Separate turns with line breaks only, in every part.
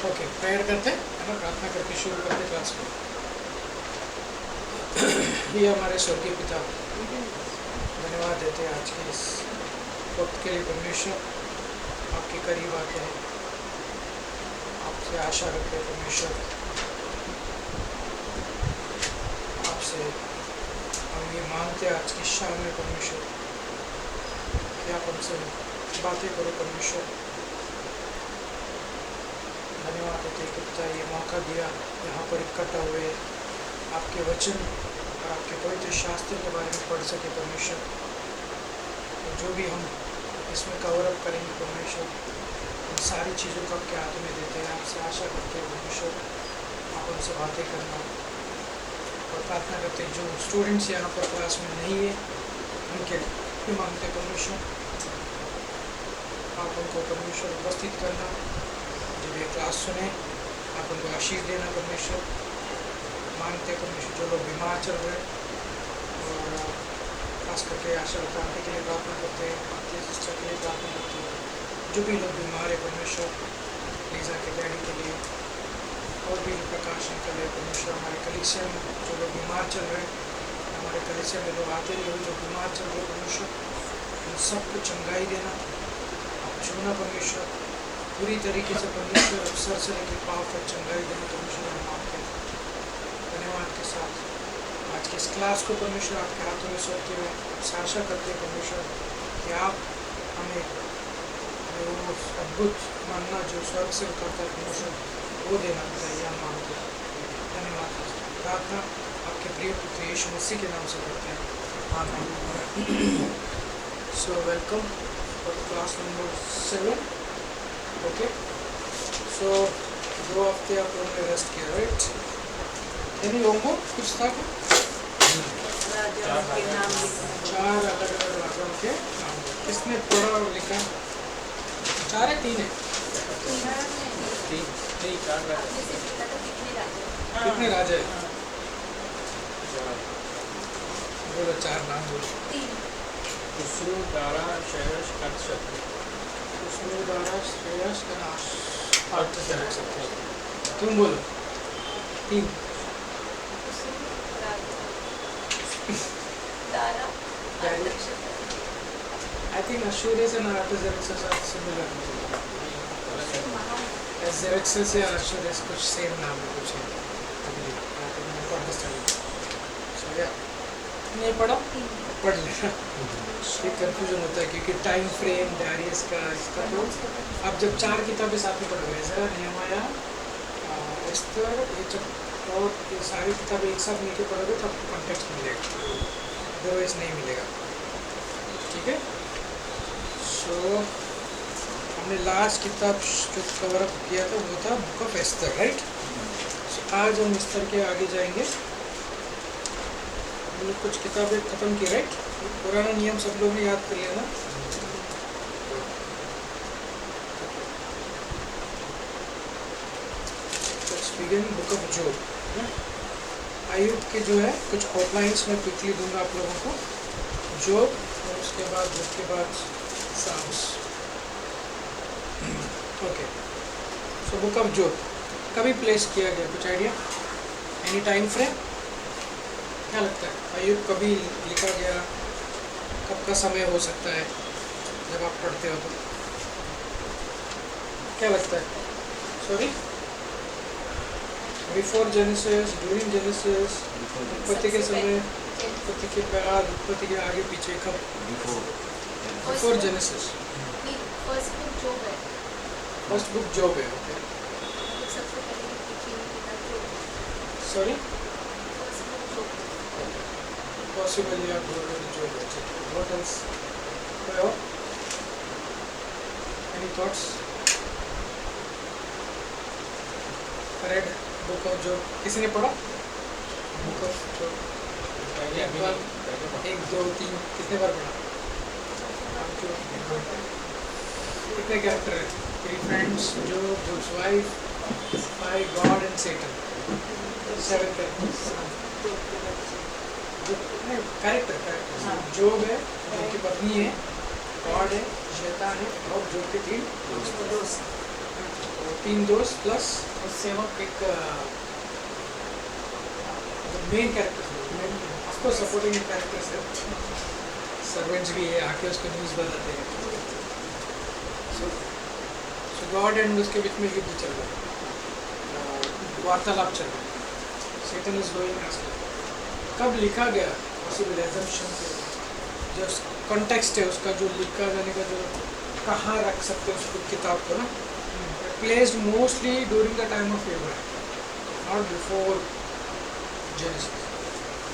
Okay, prayer करते हैं, है ना, प्रार्थना करके शुरू करते क्लास को। ये हमारे स्वर्गीय पिता, धन्यवाद देते हैं आज के इस वक्त के लिए। परमेश्वर आपके करीब आते हैं, आपसे आशा रखते हैं परमेश्वर, आपसे हम ये मांगते हैं आज की शाम में परमेश्वर कि आप हमसे बातें करो परमेश्वर। धन्यवाद देते कि पिता ये मौका दिया यहाँ पर इकट्ठा हुए आपके वचन और आपके पवित्र शास्त्र के बारे में पढ़ सके परमेश्वर। और जो भी हम इसमें कवर अप करेंगे परमेश्वर, इन सारी चीज़ों को आपके हाथों में देते हैं। आपसे आशा करते हैं परमेश्वर आप हमसे बातें करना, और प्रार्थना करते हैं जो स्टूडेंट्स यहाँ पर क्लास में नहीं है उनके लिए मांगते हैं परमेश्वर आप उनको परमेश्वर उपस्थित करना, जब ये क्लास सुने आप उनको आशीष देना परमेश्वर। मांगते हैं परमेश्वर जो लोग बीमार चल रहे हैं, और खास करके आशा क्रांति के लिए प्रार्थना करते हैं, आपके सिस्टर के लिए प्रार्थना करते हैं, जो भी लोग बीमार है परमेश्वर, लीजा के डैडी के लिए, और भी प्रकाश के लिए परमेश्वर। हमारे कलीसिया में जो लोग बीमार चल रहे हैं, हमारे कलीसिया में लोग आते ही जो बीमार चल रहे हैं परमेश्वर, उन सबको चंगाई देना, आप छूना परमेश्वर पूरी तरीके से परमेश्वर, अवसर से लेकर पाँव तक चंगाई देना परमेश्वर। हम आपके धन्यवाद के साथ आज के इस क्लास को परमेश्वर आपके हाथों में सौंपते हुए आशा करते हैं परमेश्वर कि आप हमें वो अद्भुत मानना जो स्वर्ग से उतरता है परमेश्वर वो देना चाहिए। हम मांगते हैं, धन्यवाद। प्रार्थना आपके प्रिय पुत्र यीशु मसीह के नाम से करते हैं, आमीन। So welcome for class number 7। Okay, so 2 हफ्ते आप लोगों ने रेस्ट किया, राइट? यानी होमवर्क कुछ था क्या? 4 अलग अलग राजाओं के नाम। किसने पढ़ा और लिखा? 4 है 3 है? 3 नहीं 4 राजा। कितने राजा है? बोलो 4 नाम बोलो। खुसरो, दारा, शहरश, कर्शक। खुसरो, दारा, श्रेयस, कनाश, अर्थ से रख सकते हो। तुम बोलो 3। I think Ashurias and Artaxerxes are similar. Xerxes या Ashurias कुछ सेम नाम है, कुछ है। So yeah, नहीं पढ़ा? पढ़ लेना। ये कंफ्यूजन होता है क्योंकि टाइम फ्रेम डायरियस का इसका, तो आप जब 4 किताबें साथ में पढ़ोगे, एज़रा, नेहमाया, एस्तर, ये जब और ये सारी किताबें एक साथ मिलकर पढ़ोगे तो आपको कॉन्टेक्स्ट मिलेगा, अदरवाइज नहीं मिलेगा। ठीक है? सो हमने लास्ट किताब जो कवर अप किया था वो था बुक ऑफ एस्तर, राइट? सो आज हम एस्तर के आगे जाएंगे। हमने कुछ किताबें ख़त्म की, राइट? पुराना नियम सब लोग ने याद कर लिया ना? Begin book of job. Ayub के जो है कुछ आउटलाइंस में क्विकली दूंगा आप लोगों को। जॉब, और उसके बाद Psalms. Okay, so book of Job कभी प्लेस किया गया, कुछ आइडिया? Any time frame? क्या लगता है आयुब कभी लिखा गया, कब का समय हो सकता है जब आप पढ़ते हो तो? क्या लगता है? Sorry, before genesis, during genesis, उत्पत्ति के समय, उत्पत्ति के बाद, उत्पत्ति के आगे पीछे, कब? Before genesis. First book job है। ओके, सॉरी, पॉसिबल या जॉब है। What else? Any thoughts? Red book of job किसी ने पढ़ा? बुक ऑफ जॉब 1, 2, 3 कितने बार पढ़ा? कितने कैरेक्टर है? 3 friends, Job's wife, 5 God and Satan. 7 character. Job है, उनकी पत्नी है, गॉड है, शैतान है और जो के तीन दोस्त, तीन दोस्त प्लस सेवक एक main character, of course supporting characters है, सर्वेंट्स भी है, आके उसको न्यूज़ बताते हैं। सो गॉड एंड उसके बीच में युद्ध चल रहा है, वार्तालाप चल रहा है, शैतान इज गोइंग। कब लिखा गया पॉसिबल एजम्पशन से, जो कॉन्टेक्स्ट है उसका, जो लिखा जाने का जो कहाँ रख सकते हैं उसको किताब को ना, placed mostly during the time of Abraham, not before genesis.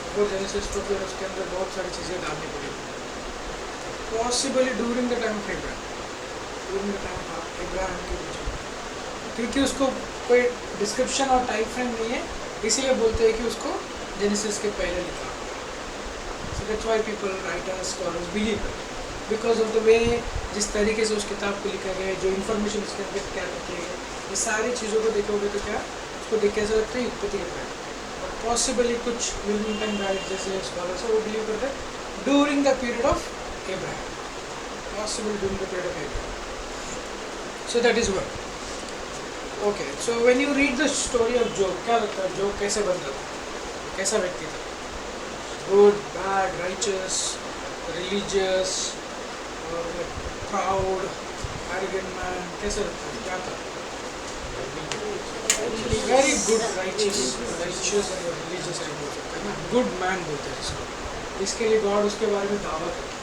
Before genesis तो फिर उसके अंदर बहुत सारी चीज़ें डालनी पड़ेगी। Possibly during the time of Abraham, during the time of Abraham के बीच में, क्योंकि उसको कोई डिस्क्रिप्शन और टाइम फ्रेम नहीं है, इसीलिए बोलते हैं कि उसको जेनेसिस के पहले लिखा। So that's why people, writers, scholars believe it because of the way जिस तरीके से उस किताब को लिखा गया है, जो इन्फॉर्मेशन उसके अंदर क्या रखी है, ये सारी चीज़ों को देखोगे तो क्या उसको देख के ऐसा लगता है उत्पत्ति के पहले, और पॉसिबली कुछ विलियम राइट जैसे स्कॉलर्स है वो बिलीव करते हैं during the period of Abraham, possible during the period of Abraham. So that is one. Okay, so when you read the story of Job, क्या लगता है जोब कैसे बनता था, कैसा व्यक्ति था? गुड, बैड, राइचस, रिलीजियस और प्राउड, एरोगेंट मैन, कैसे लगता है, क्या था? वेरी गुड, राइचस और रिलीजियस है ना, गुड मैन बोलते हैं इसको। इसके लिए गॉड उसके बारे में दावा करता है।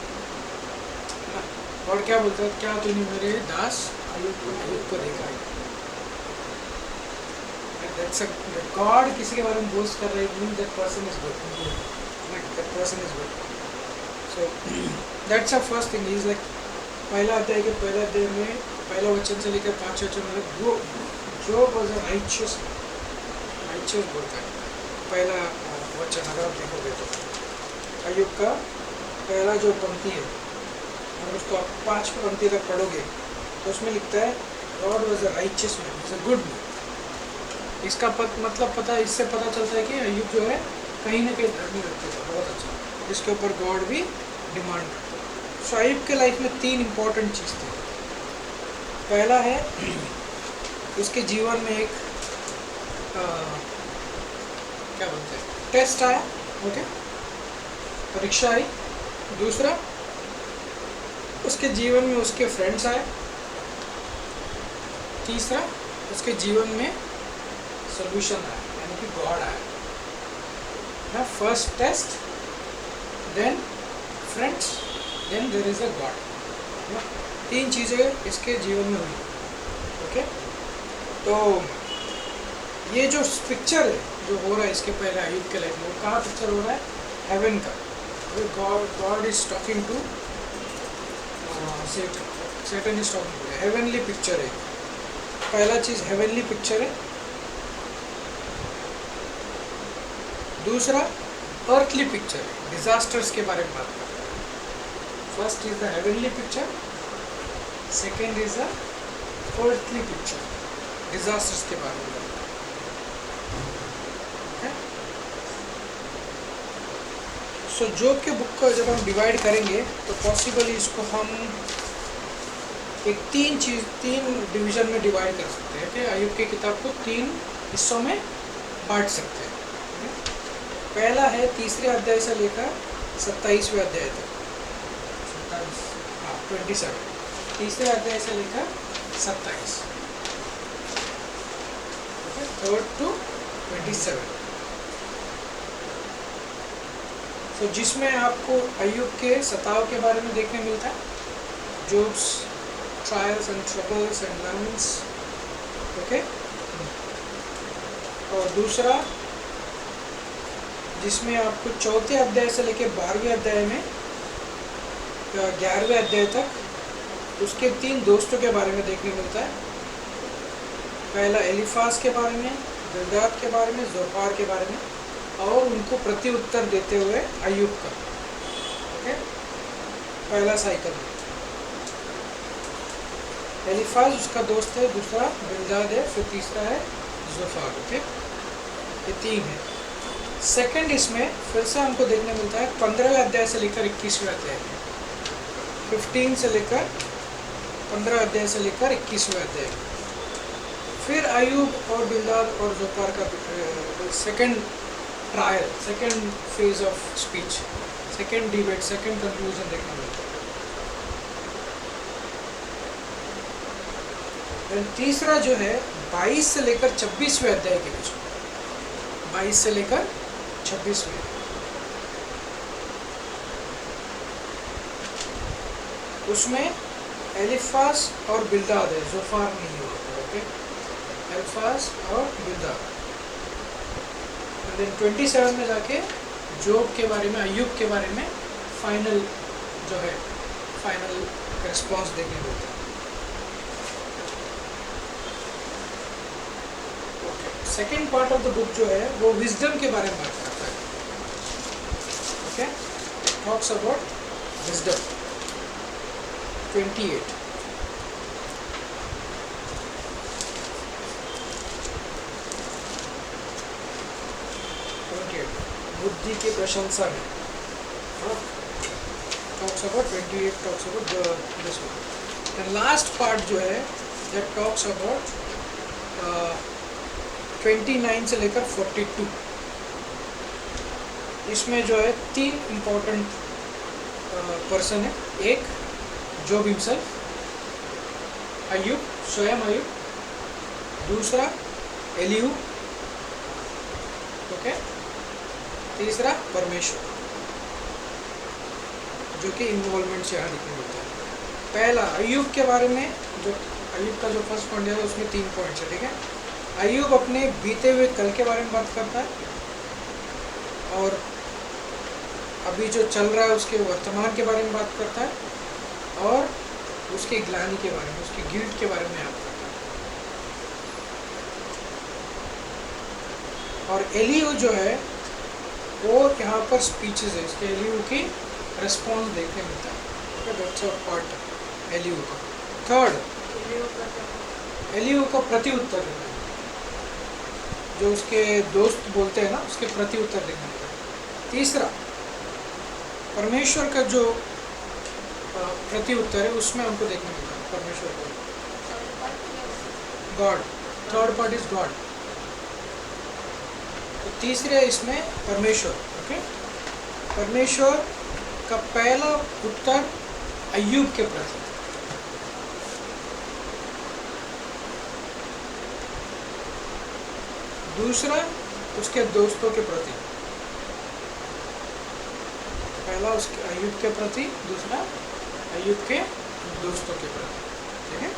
गॉड क्या बोलता है, क्या तूने मेरे दास अय्यूब को देखा है? गॉड किसी के बारे में बोस्ट कर रहे हैं, that person is good, that person is good. So that's a first thing is like पहला अध्याय के पहले अध्याय में पहला वचन से लेकर 5 वचन में जो वाज अ राइचियस बोलता है पहला वचन। अगर आप देखोगे तो अय्यूब का पहला जो पंक्ति है, अगर उसको आप 5 पंक्ति तक पढ़ोगे तो उसमें लिखता है God was a righteous man, is a good man. इसका मतलब पता, इससे पता चलता है कि अय्यूब जो है कहीं ना कहीं धर्मी व्यक्ति था, बहुत अच्छा, जिसके ऊपर गॉड भी डिमांड करता है। सो अय्यूब के लाइफ में 3 इम्पोर्टेंट चीज़ थी। पहला है उसके जीवन में एक क्या बोलते हैं, टेस्ट आया, ओके, परीक्षा आई। दूसरा, उसके जीवन में उसके फ्रेंड्स आए। तीसरा, उसके जीवन में सोल्यूशन आया, यानी कि गॉड आया। First test, then friends, then there is a God. 3 चीज़ें इसके जीवन में हुई, ओके। तो ये जो पिक्चर है जो हो रहा है इसके पहले अय्यूब के लाइफ में, वो कहाँ पिक्चर हो रहा है? हेवन का। God is talking to Satan is talking to, heavenly picture है। पहला चीज़ हेवनली पिक्चर है। दूसरा अर्थली पिक्चर है, डिजास्टर्स के बारे में बात कर रहा है। First is the heavenly picture, second is the earthly picture, disasters के बारे में। सो जोब के बुक को जब हम डिवाइड करेंगे तो पॉसिबली इसको हम एक 3 डिवीजन में डिवाइड कर सकते हैं कि अय्यूब की किताब को 3 हिस्सों में बांट सकते हैं। पहला है 3रे अध्याय से लेकर 27वें अध्याय तक, 27, 3रे अध्याय से लेकर 27, 3rd to 27। तो जिसमें आपको अय्यूब के सताव के बारे में देखने मिलता है, Jobs trials and troubles and learnings, okay. और दूसरा जिसमें आपको 4थे अध्याय से लेकर 12वें अध्याय में 11वें अध्याय तक उसके 3 दोस्तों के बारे में देखने मिलता है। पहला एलिफाज के बारे में, बिल्दाद के बारे में, जोफार के बारे में, और उनको प्रति उत्तर देते हुए अय्यूब का, ओके। पहला साइकिल एलिफाज उसका दोस्त है, दूसरा बिल्दाद है, फिर तीसरा है जोफार, ओके। ये 3 है। सेकंड इसमें फिर से हमको देखने मिलता है 15वें अध्याय से लेकर 21वें अध्याय में। 15 से लेकर 15 अध्याय से लेकर 21वें अध्याय। फिर अय्यूब और बिल्दाद और जोफार का second trial, second phase of speech, second debate, second conclusion देखने मिलता है। तीसरा जो है 22 से लेकर 26वें अध्याय के बीच में, 22 से लेकर 26वें, उसमें एलिफास और बिल्दाद है, जोफार नहीं होता। ओके, एलिफास और बिल्दाद। देन 27 में जाके जोब के बारे में, अय्यूब के बारे में फाइनल जो है, फाइनल रिस्पॉन्स देखने को मिलता है। Second part of the book जो है वो विजडम के बारे में बात करता है। Okay, talks about wisdom. 28 बुद्धि की प्रशंसा में, talks about 28 talks about this one. And last part जो है दैट टॉक्स अबाउट 29 से लेकर 42। इसमें जो है 3 इम्पोर्टेंट पर्सन है। एक जोब हिमसेल्फ, अय्यूब, स्वयं अय्यूब। दूसरा एलिहू, ओके। तीसरा परमेश्वर, जो कि इन्वॉल्वमेंट से यहाँ दिखने मिलता है। पहला अय्यूब के बारे में, जो अय्यूब का जो फर्स्ट पॉइंट है उसमें 3 पॉइंट्स है, ठीक है। अय्यूब अपने बीते हुए कल के बारे में बात करता है, और अभी जो चल रहा है उसके वर्तमान के बारे में बात करता है, और उसके ग्लानि के बारे में, उसके गिल्ट के बारे में याद करता है। और एलिहू जो है वो यहाँ पर स्पीचेस है, इसके एलिहू की रिस्पॉन्स देखने मिलता है। दैट्स अ पार्ट एलिहू का। थर्ड, एलिहू का प्रति उत्तर देना, जो उसके दोस्त बोलते हैं ना, उसके प्रति उत्तर देने का। तीसरा, परमेश्वर का जो प्रति उत्तर है उसमें हमको देखने मिलता है परमेश्वर को, God. Third part is God. तो तीसरे इसमें परमेश्वर, ओके। परमेश्वर का पहला उत्तर अय्यूब के प्रति, दूसरा उसके दोस्तों के प्रति, पहला उसके अय्यूब के प्रति, दूसरा अय्यूब के दोस्तों के प्रति, ठीक है।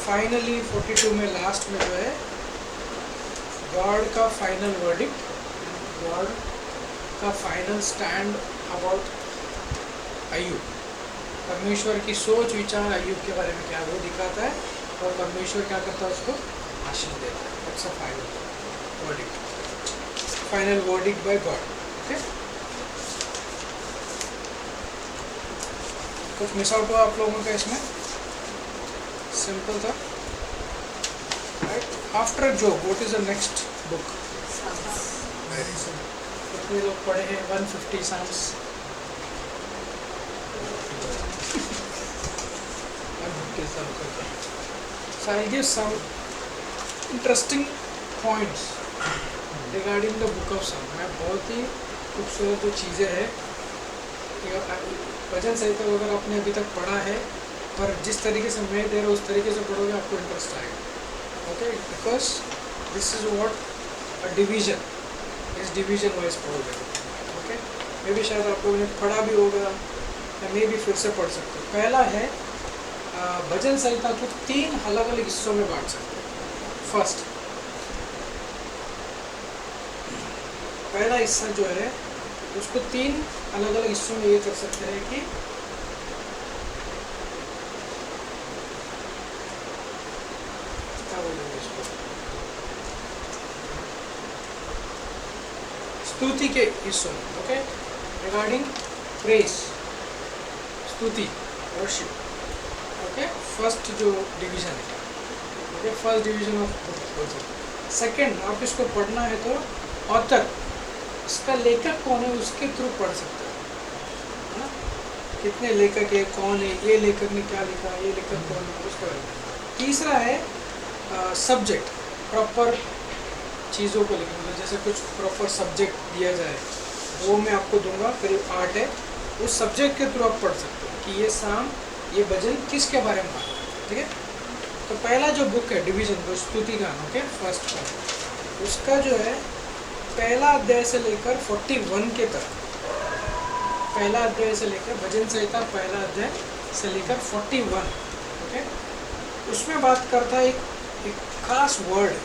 फाइनली 42 में लास्ट में जो है गॉड का फाइनल वर्डिक्ट, गॉड का फाइनल स्टैंड अबाउट अय्यूब। परमेश्वर की सोच विचार अय्यूब के बारे में क्या वो दिखाता है, और परमेश्वर क्या करता है, उसको आशीष देता है। That's a final verdict, final verdict by God, okay. कुछ मिस आउट हुआ आप लोगों का इसमें? सिंपल था, right. After Job what is the next book? Very simple. कितने लोग पढ़े हैं 150 Psalms? 150 Psalms, okay. So I'll give some interesting points regarding the book of Psalms। मैं बहुत ही खूबसूरत जो चीज़ें हैं, भजन संहिता तो अगर आपने अभी तक पढ़ा है, पर जिस तरीके से मैं दे रहा हूँ उस तरीके से पढ़ोगे आपको इंटरेस्ट आएगा, okay. Because this is what a division, इस डिवीजन वाइज पढ़ोगे, ओके। मे भी शायद आप लोगों ने पढ़ा भी होगा, या मे भी फिर से पढ़ सकते हो। पहला है भजन संहिता को 3 अलग अलग हिस्सों में बांट सकते हैं। फर्स्ट, पहला हिस्सा जो है उसको 3 अलग अलग हिस्सों में ये कर सकते हैं कि क्या बोलेंगे इसको, स्तुति के हिस्सों में, ओके। रिगार्डिंग प्रेज, स्तुति, वर्शिप, ओके। फर्स्ट जो डिवीजन है, okay, first division of book. Second, आप इसको पढ़ना है तो ऑथर, इसका लेखक कौन है उसके थ्रू पढ़ सकते हैं। कितने लेखक है, कौन है, ये लेखक ने क्या लिखा, ये लेखक कौन है, उसका बारे में। तीसरा है सब्जेक्ट, प्रॉपर चीज़ों को लिखना, मतलब जैसे कुछ प्रॉपर सब्जेक्ट दिया जाए वो मैं आपको दूंगा, फिर आर्ट है, उस सब्जेक्ट के थ्रू आप पढ़ सकते हो कि ये शाम ये भजन किसके बारे में बात है, ठीक है। तो पहला जो बुक है डिवीजन जो स्तुति गान, ओके, फर्स्ट का, उसका जो है पहला अध्याय से लेकर 41 के तक, पहला अध्याय से लेकर भजन संहिता पहला अध्याय से लेकर 41, ओके, उसमें बात करता है एक खास word,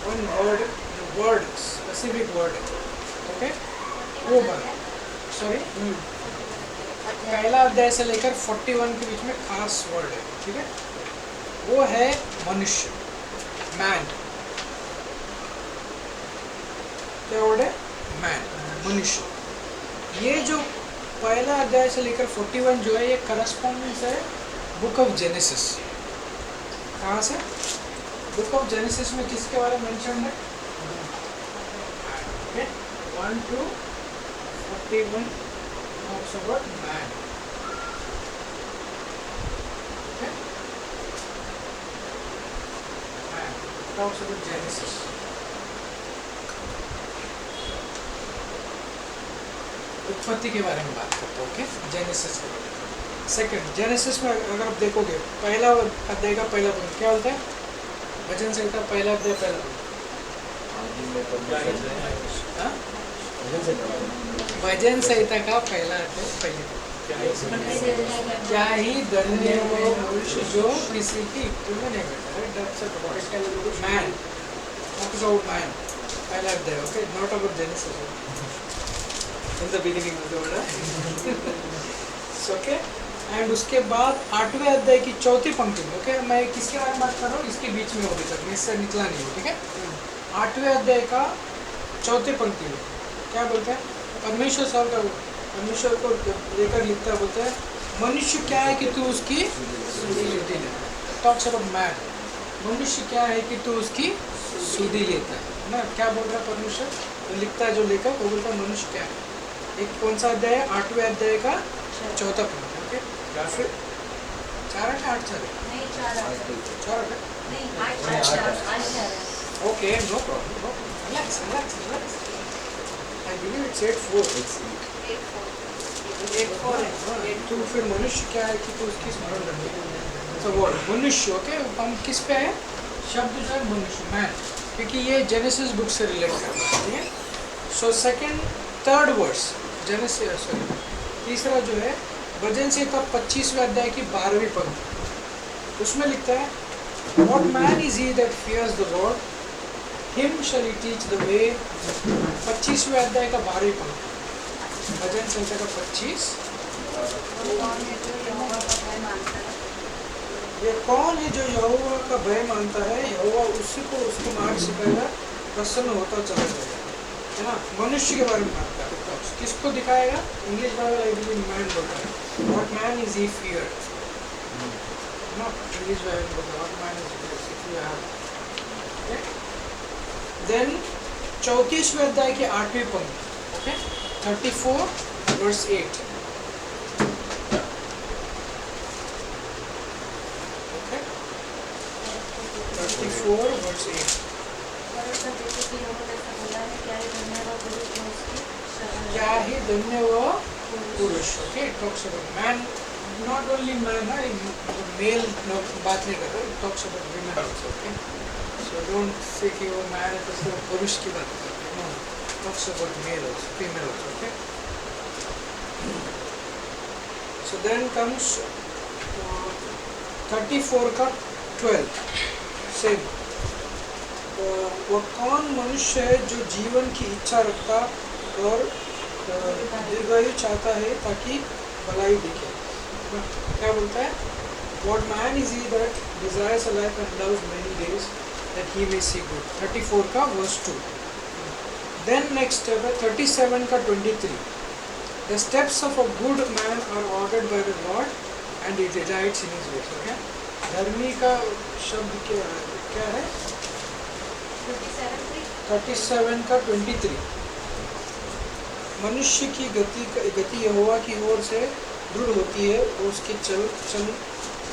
one word, word specific word है, ओके, वो बात, सॉरी, पहला अध्याय से लेकर 41 के बीच में खास वर्ड है, ठीक है, वो है मनुष्य, मैन। क्या वर्ड है? मैन, मनुष्य। ये जो पहला अध्याय से लेकर 41 जो है ये करस्पॉन्डेंस है बुक ऑफ जेनेसिस। कहाँ से? बुक ऑफ जेनेसिस में किसके बारे में मेंशन है? 1 to 41 talks about man. Okay? Man talks about Genesis. उत्पत्ति के बारे में बात करते हैं, ओके, जेनेसिस के बारे में। सेकंड, जेनेसिस में अगर आप देखोगे पहला अध्याय का पहला पद क्या बोलता है? भजन संहिता पहला अध्याय पहला पद, भजन संहिता का पहला अध्याय पहले पद, क्या ही धन्य वो मनुष्य जो किसी की इक्वल में नहीं बैठा है। मैन, talks about man, पहला अध्याय, okay, not about genesis. In the beginning of the world, okay, and उसके बाद 8वें अध्याय की चौथी पंक्ति में, ओके, मैं किसके बारे में बात कर रहा हूँ, इसके बीच में होगी तक, इससे निकला नहीं हो, ठीक है। 8वें अध्याय का चौथी पंक्ति में क्या बोलते हैं? परमेश्वर साहब का, परमेश्वर को लेकर लिखता है, बोलता है मनुष्य क्या है कि तू उसकी सुधि लेती है। टॉक्स अबाउट मैन, मनुष्य क्या है कि तू उसकी सुधि लेता है ना। क्या बोल रहा है परमेश्वर? तो लिखता है जो लेखक, वो बोलता है मनुष्य क्या है। एक कौन सा अध्याय है? 8वें अध्याय का चौथा पंक्ति, ओके। फिर 4 8 8 okay, no problem, relax relax relax, I believe it's 8 तो फिर मनुष्य क्या है कि तू उसकी स्मरण रखे, तो वर्ड मनुष्य, ओके, हम किस पे है? शब्द जो है मनुष्य, मैन, क्योंकि ये जेनेसिस बुक से रिलेट करता है, ठीक है। So second third verse Genesis, sorry, तीसरा जो है भजन संहिता 25वें अध्याय की 12वीं पंक्ति, उसमें लिखता है What man is he that fears the Lord? Him shall he teach the way. 25वें अध्याय का 12वीं पंक्ति, भजन संहिता का 25। ये कौन है जो यहोवा का भय मानता है, यहोवा उसी को उसके मार्ग सिखाएगा, प्रसन्न होता चला जाएगा, है ना। मनुष्य के बारे में बात करता है, किसको दिखाएगा? English Bible I believe man बोलता है, what man is he fear, not English Bible बोलता है what man is fear, okay. Then 34वें अध्याय की 8वीं पंक्ति, ओके, 34 वर्स 8, ओके, 34 वर्स 8, क्या ही धन्य वो पुरुष, okay, talks about man, not only man ना, मेल बात नहीं कर रहा, talks about women also, okay. So don't say कि वो मैन है तो सिर्फ पुरुष की बात करते हैं, no, talks about male also, female also, okay. So then comes 34 का 12, सेम, वो कौन मनुष्य है जो जीवन की इच्छा रखता और दीर्घायु चाहता है ताकि भलाई दिखे। क्या बोलता है? What man is he that desires a life and loves many days that he may see good. 34 का verse 2. Then next 37 का 23. The steps of a good man are ordered by the Lord and he delights in his ways. Okay? धर्मी का शब्द क्या है? 37 का 23. मनुष्य की गति यहोवा की ओर से दृढ़ होती है और उसके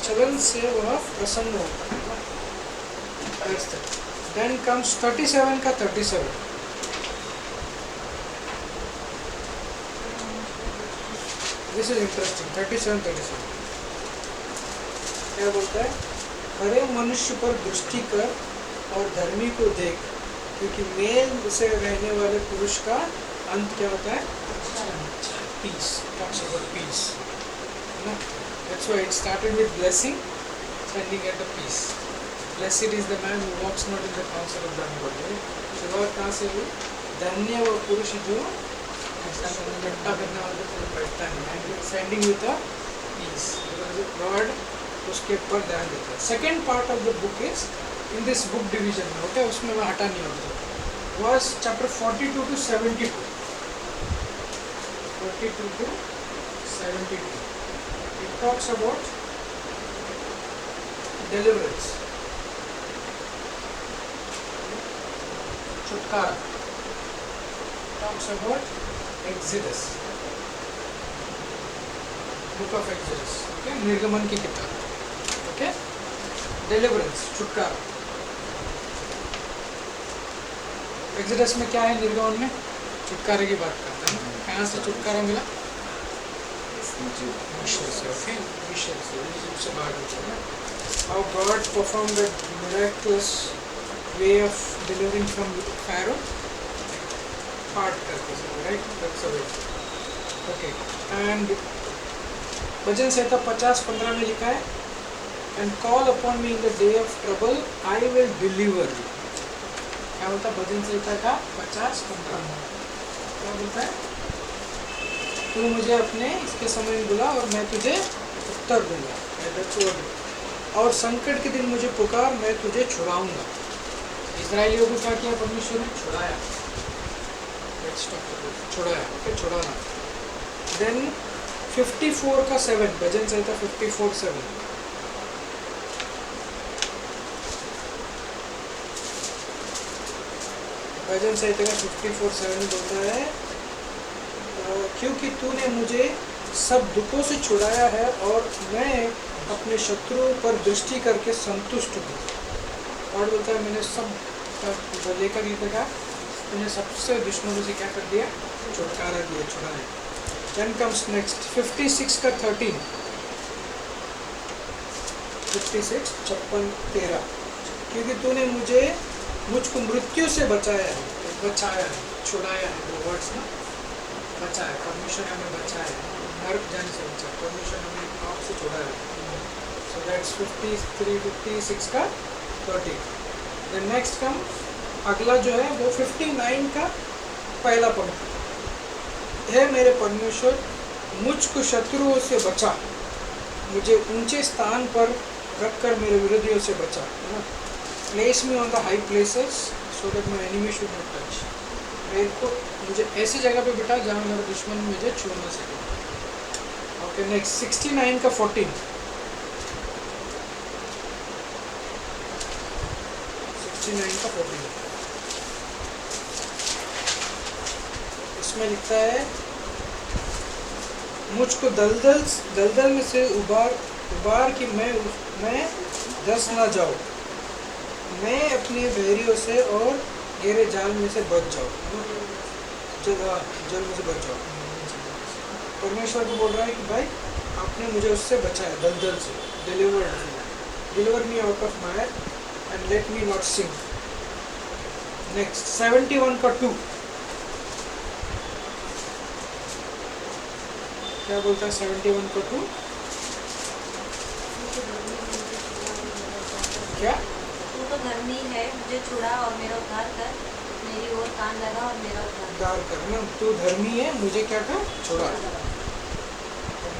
चलन से वह प्रसन्न होता है। देन कम्स 37 का 37। This is interesting. 37 क्या बोलता है? हरे मनुष्य पर दृष्टि कर और धर्मी को देख, क्योंकि मेल से रहने वाले पुरुष का अंत क्या होता है? पीस। टॉक्स अबाउट पीस, है ना? That's why it started with blessing, ending at a peace. Blessed is the man who walks not in the counsel of the ungodly. शुरुआत कहाँ से हुई? धन्य वो पुरुष जो इकट्ठा करने वाले को बैठता है, ending with a peace. Lord उसके ऊपर ध्यान देता है। Second part of the book is in this book division में, ओके? उसमें मैं हटा नहीं होता। Verse chapter 42 to 72, 42 to 72, it talks about deliverance, छुटकारा। Talks about Exodus, book of Exodus, okay? निर्गमन की किताब, ओके? डिलीवरेंस, छुटकारा। एक्सोडस में क्या है? निर्गमन में छुटकारे की बात करता है। कहाँ से छुटकारा मिला? मिस्र से, ओके? मिस्र से, इजिप्ट से बाहर निकलना। How God performed the miraculous way of delivering from Pharaoh, part करके, right? That's a way, okay? And भजन संहिता 50:15 में लिखा है, and call upon me in the day of trouble I will deliver you. क्या बोलता है भजन संहिता का 50:15? क्या बोलता है? तू मुझे अपने इसके समय में बुला और मैं तुझे उत्तर दूंगा, और संकट के दिन मुझे पुकार, मैं तुझे छुड़ाऊंगा। इस्राएलियों को क्या किया परमेश्वर ने? छुड़ाया। छुड़ाया, ओके? छुड़ाना। देन 54 का 7, भजन संहिता 54:7। भजन संहिता का 54:7 बोलता है, क्योंकि तूने मुझे सब दुखों से छुड़ाया है और मैं अपने शत्रुओं पर दृष्टि करके संतुष्ट हूँ। और बोलता है मैंने सब लेकर लिखा, मैंने सबसे दुश्मनों से क्या कर दिया? छुटकारा दिया, छुड़ाया। Then comes next 56 का 13, 56 56:13, क्योंकि तूने मुझको मृत्यु से बचाया है, छुड़ाया है, वो वर्ड्स ना, बचाया। परमेश्वर ने हमें बचाया है, नरक जाने से बचाया, परमेश्वर ने हमें पाप से छुड़ाया है। सो दैट्स 53 56 का 13। देन नेक्स्ट कम, अगला जो है वो 59 का पहला पंक्ति है, मेरे परमेश्वर मुझको शत्रुओं से बचा, मुझे ऊंचे स्थान पर रखकर मेरे विरोधियों से बचा, है ना? Place me on the high places so that my enemy should not touch. मेरे को मुझे ऐसी जगह पे बिठा जहाँ मेरा दुश्मन मुझे छू ना सके, ओके? नेक्स्ट 69 का 14, 69 का 14, इसमें लिखता है, मुझको दलदल में से उबार कि मैं धंस ना जाऊँ, मैं अपने बैरियों से और गहरे जाल में से बच जाऊँ, जल में से बच जाऊँ। परमेश्वर को बोल रहा है कि भाई आपने मुझे उससे बचाया, दलदल से, deliver me out of mire and let me not sink. Next 71 का 2, क्या बोलता है 71 का 2? क्या?
तू तो धर्मी है, मुझे छुड़ा और मेरा उद्धार कर, मेरी ओर कान लगा और मेरा
उद्धार कर ना। तू धर्मी है, मुझे क्या कर? छुड़ा।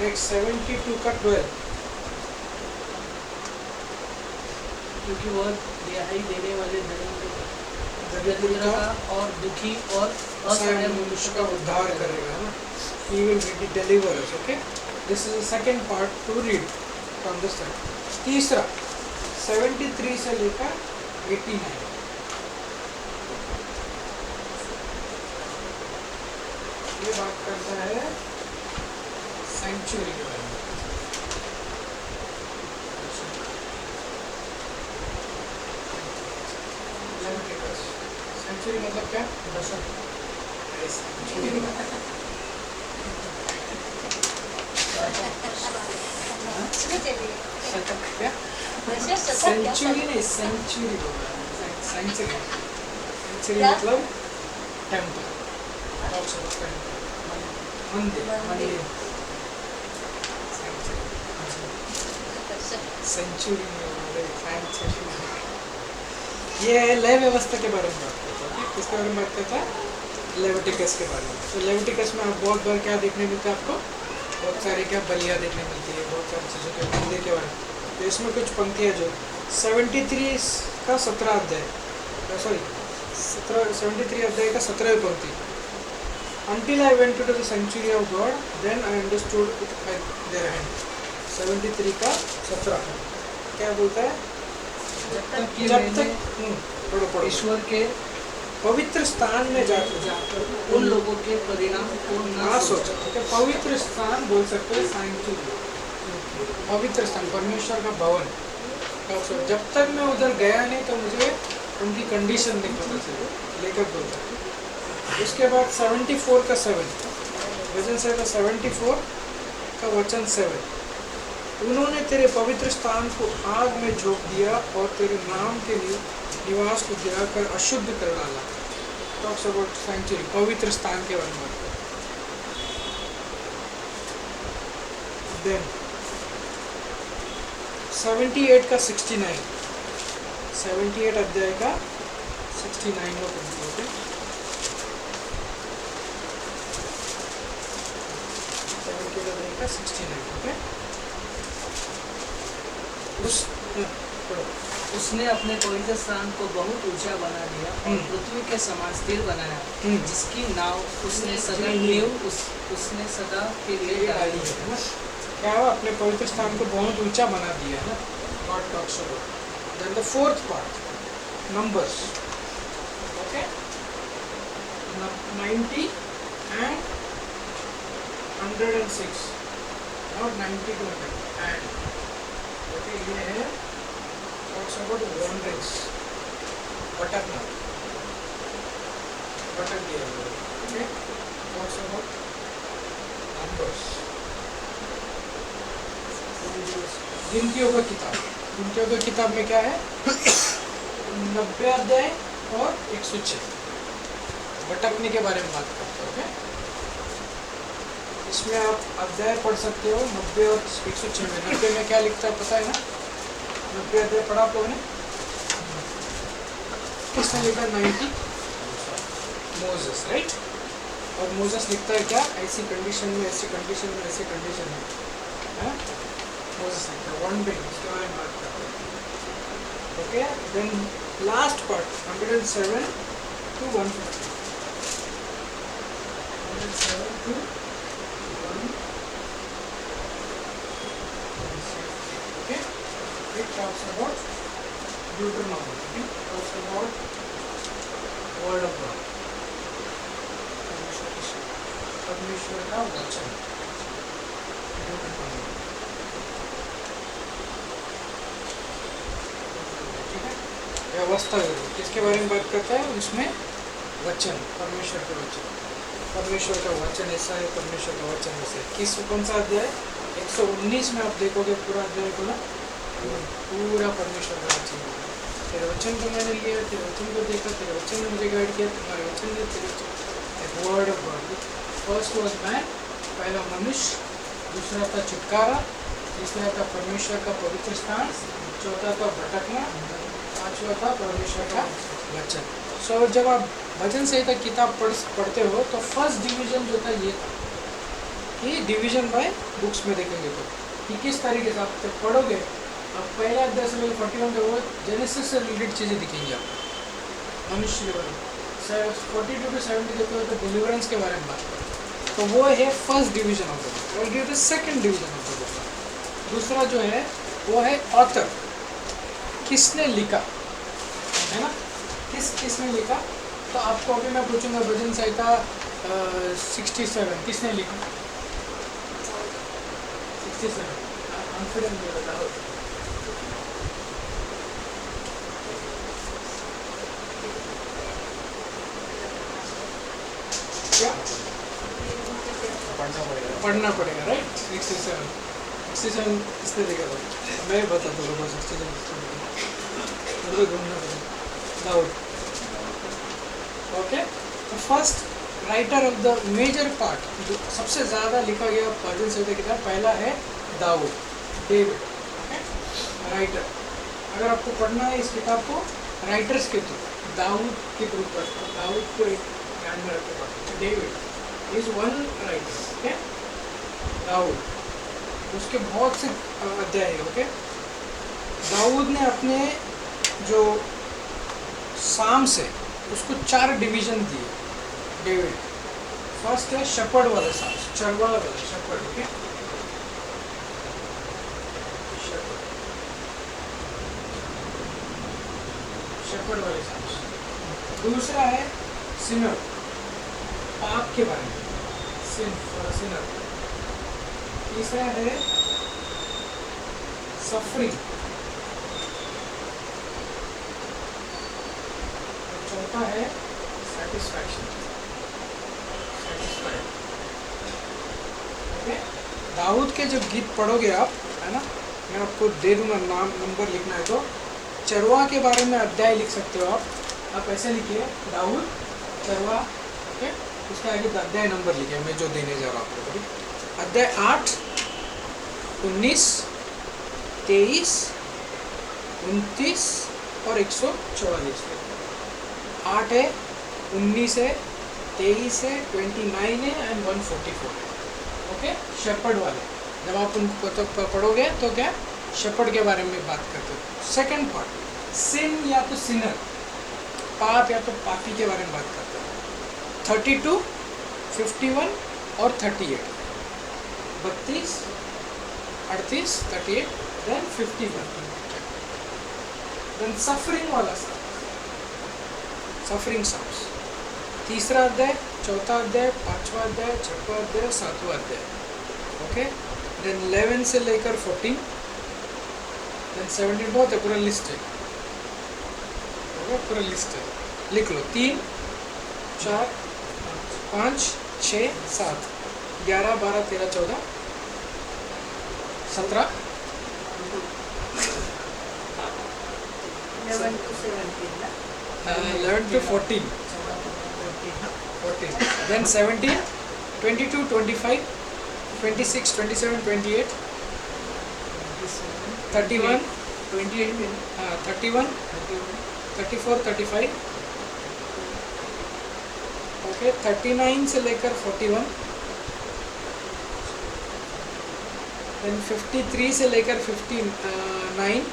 नेक्स्ट 72 का 12,
क्योंकि वह रिहाई देने वाले दरिद्र का और दुखी और असहाय
मनुष्य का उद्धार करेगा ना। He will deliver us, okay? This is the second part to read from this side. तीसरा 73 से लेकर 89, ये बात करता है सेंचुरी के बारे में। सेंचुरी मतलब क्या?
दशक।
सेंचुरी
चलिए
शतक।
क्या?
दशक शतक
सेंचुरी नहीं, सेंचुरी बोल रहा हूँ। सेंचुरी
क्या?
मतलब टेम्पल, मंदिर।
मंदिर।
सेंचुरी ये है लय व्यवस्था के बारे में बात करता है। किसके बारे में बात करता है? लेविटिकस के बारे में। तो लेविटिकस में आप बहुत बार क्या देखने मिलता है आपको? बहुत सारी क्या बलियाँ देखने मिलती है, बहुत सारी चीज़ों के मंदिर के बारे में। तो इसमें कुछ पंक्तियाँ जो 73 का 17 अध्याय, सॉरी 73 अध्याय का 17वीं पंक्ति। Until I went to the sanctuary of God, then I understood it at their hand. 73 का 17 क्या बोलता है?
जब तक कि
जब
मैंने
तक पढ़ो
ईश्वर के
पवित्र स्थान में
जाकर उन लोगों के परिणाम को
ना सोचा। ठीक है, पवित्र स्थान बोल सकते हैं सैंक्चुरी, पवित्र स्थान, परमेश्वर का भवन। जब तक मैं उधर गया नहीं तो मुझे उनकी कंडीशन नहीं पता चली। लेखक बोलता है। उसके बाद 74 का 7 वचन से 74 का वचन 7, उन्होंने तेरे पवित्र स्थान को आग में झोंक दिया और तेरे नाम के लिए निवास को गिराकर अशुद्ध कर डाला। टॉक्स अबाउट सैंक्चुरी, पवित्र स्थान के बारे में बात करते हैं। देन 78 का 69, 78 अध्याय का 69 में पढ़ते हैं। 78 अध्याय का 69, ओके।
उसने अपने पवित्र स्थान को बहुत ऊंचा बना दिया और पृथ्वी के समान स्थिर बनाया, जिसकी नाव उसने सदा उसने सदा के लिए डाली है
ना। क्या हुआ? अपने पवित्र स्थान को बहुत ऊंचा बना दिया है ना। God talks about. Then the fourth part, numbers, okay. 90 and 106, not 90 to 100 and okay. ये है टॉक्स अबाउट वॉन्डरिंग्स, भटकना, भटक गया। ओके, टॉक्स अबाउट नंबर्स, गिनतियों का किताब। गिनतियों का किताब में क्या है? 90 अध्याय और 106 भटकने के बारे में बात करते हैं। ओके, इसमें आप अध्याय पढ़ सकते हो 90 और 106 में। 90 में क्या लिखता है पता है ना? 90 अध्याय पढ़ा आपने? किसने लिखा 90? Moses, right. और मोसेस लिखता है क्या? ऐसी कंडीशन में, ऐसी कंडीशन में, ऐसी कंडीशन में, है? मोसेस लिखता है वॉन्डरिंग, इसके बारे में बात करते हैं। Okay, then last part 107 to 150, 107 to 150. Okay, it talks about Deuteronomy. Okay, talks about word of God. परमेश्वर का वचन, Deuteronomy. ठीक है, व्यवस्था किसके बारे में बात करता है? उसमें वचन, परमेश्वर का वचन। परमेश्वर का वचन ऐसा है, परमेश्वर का वचन ऐसा है। किस कौन सा अध्याय? 119 में आप देखोगे पूरा अध्याय को ना, पूरा परमेश्वर का वचन। तेरे वचन को मैंने लिया, तेरे वचन को देखा, तेरे वचन ने मुझे गाइड किया, तुम्हारे वचन ने तेरे वचन। Word of God. First was man, पहला मनुष्य, दूसरा था छुटकारा, तीसरा था परमेश्वर का पवित्र स्थान, चौथा था भटकना, पांचवा था परमेश्वर का वचन। सो जब आप भजन संहिता किताब पढ़ते हो तो फर्स्ट डिवीजन जो था ये था कि डिवीजन बाय बुक्स में देखेंगे तो किस तरीके से आप जब पढ़ोगे, आप पहले अध्याय से 41 के वो जेनेसिस से रिलेटेड चीज़ें दिखेंगी आपको, मनुष्य के बारे में। 42 to 70 देखो तो डिलीवरेंस के बारे में बात करें, तो वो है first division of the book. और give the second division of the book. दूसरा जो है वो है ऑथर, किसने लिखा, है ना, किसने लिखा। तो आपको अभी मैं पूछूंगा भजन संहिता 67 किसने लिखा? 67 कॉन्फिडेंट में बताओ। क्या पढ़ना पड़ेगा राइट? 67 किसने लिखा था? मैं बताता हूँ 67 किसने लिखा, घूमना पड़ेगा। दाऊद। ओके, तो first writer of the major part, जो सबसे ज़्यादा लिखा गया भजन संहिता किताब, पहला है दाऊद, डेविड। Okay, writer. अगर आपको पढ़ना है इस किताब को राइटर्स के थ्रू, दाऊद के ग्रुप पर, दाऊद को एक ध्यान में रखकर पढ़ना। David is one writer. Okay, Dawood, उसके बहुत से अध्याय है। ओके, दाऊद ने अपने जो साम्स है उसको 4 डिवीजन दिए डेविड। फर्स्ट है शेपर्ड वाले साम्स, चरवाहा वाले शेपर्ड। ओके, शेपर्ड वाले साम्स। दूसरा है सिनर, पाप के बारे में, सिनर। तीसरा है सफरिंग। चौथा है सेटिस्फैक्शन। ओके, दाऊद के जब गीत पढ़ोगे आप, है ना, मैं आपको दे दूंगा नाम, नंबर लिखना है तो चरवाहा के बारे में अध्याय लिख सकते हो आप ऐसे लिखिए दाऊद चरवाहा। ओके, उसके आगे अध्याय नंबर लिखिए, मैं जो देने जा रहा हूँ आपको। अध्याय 8, 19, 23, 29 और 144। 8 है, 19 है, 23 है, 29 है एंड 144 है। ओके, शेपर्ड वाले जब आप उनको तो पढ़ोगे तो क्या शेपर्ड के बारे में बात करते हो। सेकंड पार्ट सिन या तो सिनर, पाप या तो पापी के बारे में बात करते हो। 32, 51 और 38, 32, 38, 38, देन 51। देन सफरिंग वाला सफरिंग साम्स, तीसरा अध्याय, चौथा अध्याय, पांचवा अध्याय, छठवा अध्याय, सातवां अध्याय। ओके, देन 11 से लेकर 14, देन 17, बहुत है, पूरा लिस्ट है। पूरा लिस्ट है, लिख लो। 3, 4, 5, 6, 7, 11, 12, 13, 14, 17, 11 to 14, then 17, 22, 25, 26, 27, 28, 31, 31, 34, 35, ओके, 39 से लेकर 41, then 53 से लेकर 59,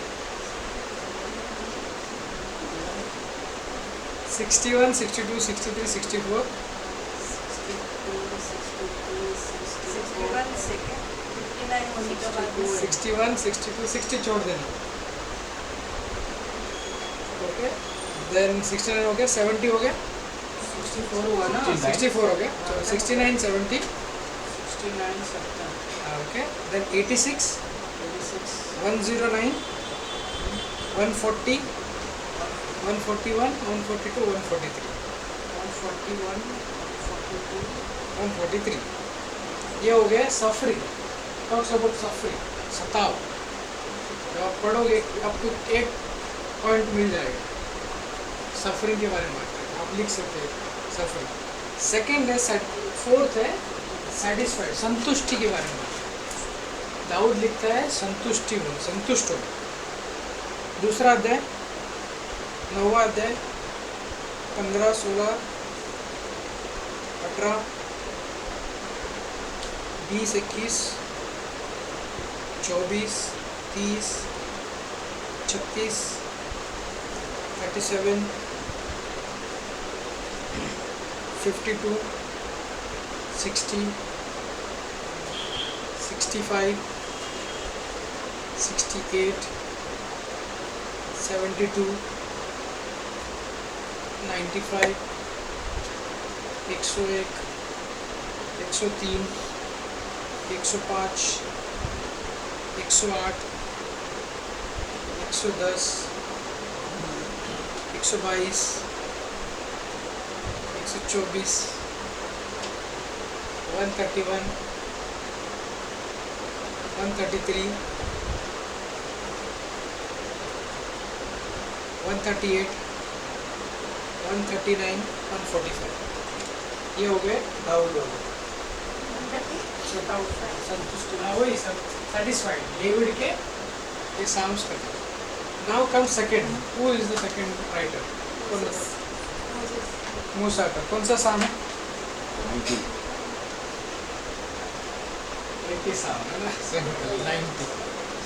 61, 62, 63, 64, 61, 62, 60 छोड़ देना। ओके, देन 69 हो गया, 70 हो गया,
64 हुआ ना,
64 हो गया, 69, 70,
69, 70,
ओके, देन 86, 109, 140, 141, 142, 143,
141, 142,
143। ये हो गया सफरिंग। टॉक्स अबाउट सफरिंग, सताव। जब आप पढ़ोगे आपको एक पॉइंट मिल जाएगा सफरिंग के बारे में बात करके, आप लिख सकते हैं सफरिंग। सेकंड है, फोर्थ है सेटिस्फाइड, संतुष्टि के बारे में बात करते हैं। दाऊद लिखता है संतुष्टि हो, संतुष्ट हो। दूसरा अध्याय, 9वां अध्याय, 15, 16, 18, 20, 21, 24, 30, 36, 37, 52, 60, 65, 68, 72, 95, 101, 103, 105, 108, 110, 122, 124, 131, 133, 138, 139, 145। ये हो गए दाऊद वाले। संतुष्ट ना वही सब satisfied डेविड के ये साम्स का। Now come second, who is the second writer? कौन बताओ? मूसा का कौन सा साम है? 80 साम है ना, 90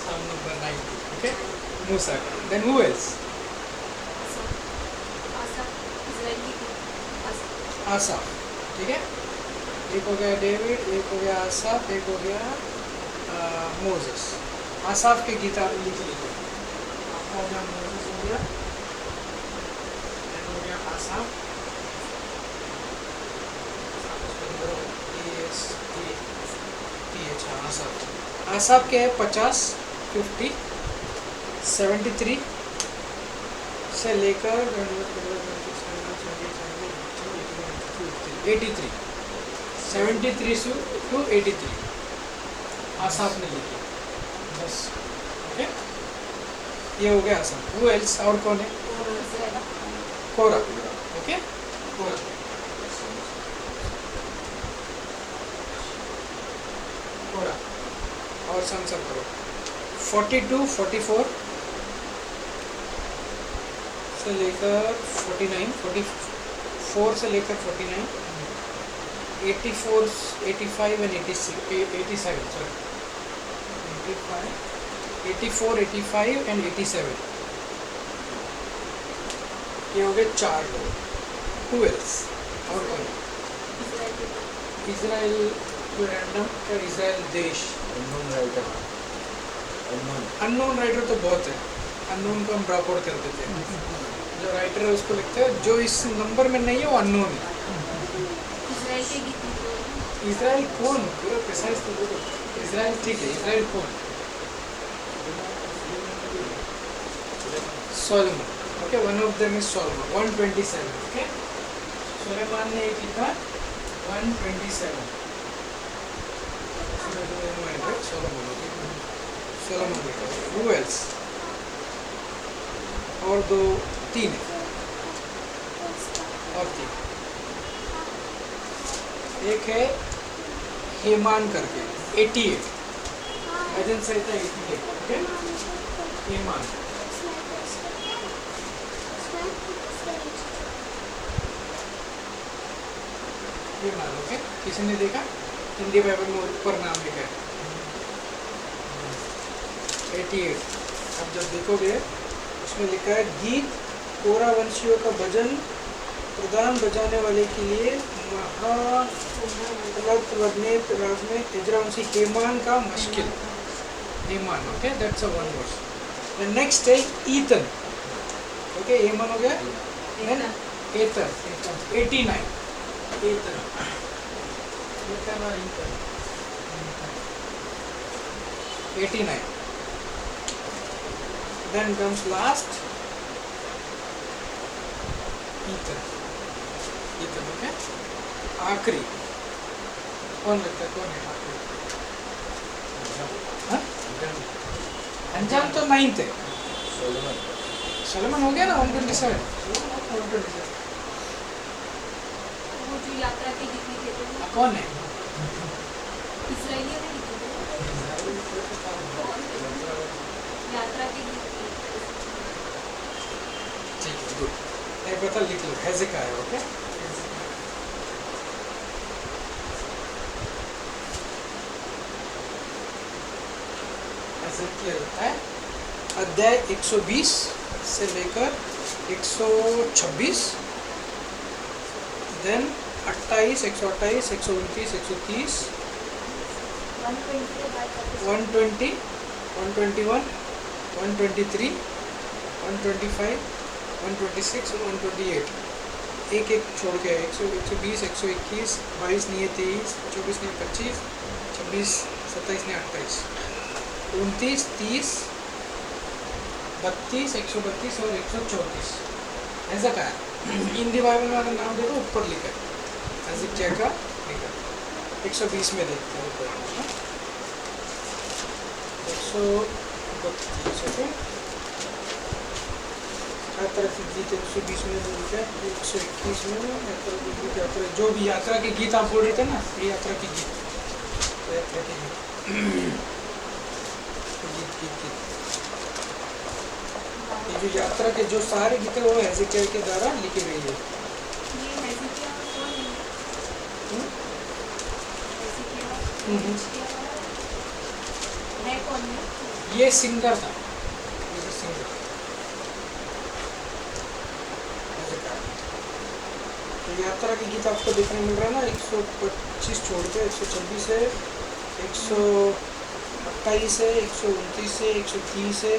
साम नंबर 90। ओके, मूसा का। Then who else? आसाफ। ठीक है, एक हो गया डेविड, एक हो गया आसाफ, एक हो गया मोसेस। आसाफ के गीता लिख लीजिए। आपका हो गया मोसेस, हो गया हो गया आसाफ। आसाफ आसाफ के है 50, 50, 73 से लेकर 83, 73 to 83 आसाफ ने लिखी बस। ओके, ये हो गया आसाफ। वो एल्स और कौन है? कोरा। ओके, कोरा। कोरा और आंसर करो। 42, 44 से लेकर 49, 44 से लेकर 49, 84, 85 एंड 87 sorry 85, 84, 85 एंड 87। ये हो गए 4 लोग। Who else? और कौन? इजराइल रैंडम या इजराइल देश? अननोन राइटर तो बहुत है। अननोन को हम ड्रॉप आउट कर देते हैं। जो राइटर है उसको लिखते हैं, जो इस नंबर में नहीं है वो अननोन है। इजराइल कौन? पूरा प्रिसाइज तो बोलो। इजराइल ठीक है, इजराइल कौन? Solomon. Okay, one of them is Solomon. 127। Okay, Sulaiman ने एक लिखा 127। सोलोमन। सोलोमन लिखा। Who else? और दो, तीन है और तीन। एक है हेमान करके 88, भजन संहिता 88। ओके, हेमान। हेमान। ओके, किसी ने देखा? हिंदी बाइबल में ऊपर नाम लिखा है 88। अब जब देखोगे उसमें लिखा है गीत कोरा वंशियों का भजन प्रधान बजाने वाले के लिए हेमान का मुश्किल। Heman. Okay, that's a one verse. The next है ईथन। ओके, हेमान हो गया। Then Ether 89। Ether 89। Then comes last Ethan. Ethan, okay? आखिरी कौन लगता है? कौन है आखिरी? अंजाम तो 9th है। सोलोमन हो गया ना 127।
वो जो यात्रा के गीत लिखे थे
कौन है?
इस्राएलियों ने लिखे थे। यात्रा के गीत।
ठीक है, गुड। एक बता लिख लो, हेजेकिया। ओके, हेजेकिया होता है अध्याय 120 से लेकर 126, देन 28, 128, 129, 130, 120, 121, 123, 125, 126 और 128। एक एक छोड़ के 120, 121, 22 नहीं है 23, 24 नहीं 25, 26, 27 नहीं 28, 29, 30, 32, 132 और 134 ऐसा का है। हिंदी बाइबल में अगर नाम देखो ऊपर लिखा है हेजेकिया का लिखा 120 में देखते हैं ऊपर 132 ओके यात्रा के गीत 120 में लिखा है 121 में यात्रा जो भी यात्रा के गीत आप बोल रहे थे ना ये यात्रा के गीत यात्रा के गीत ये जो यात्रा के जो सारे गीत है वो हेजेकिया के द्वारा लिखे गए हैं।
ये हेजेकिया कौन है? हेजेकिया है कौन है?
ये सिंगर था ये सिंगर तो यात्रा के गीत आपको देखने मिल रहा है ना 125 छोड़ के 126 है 128 है 129 है 130 है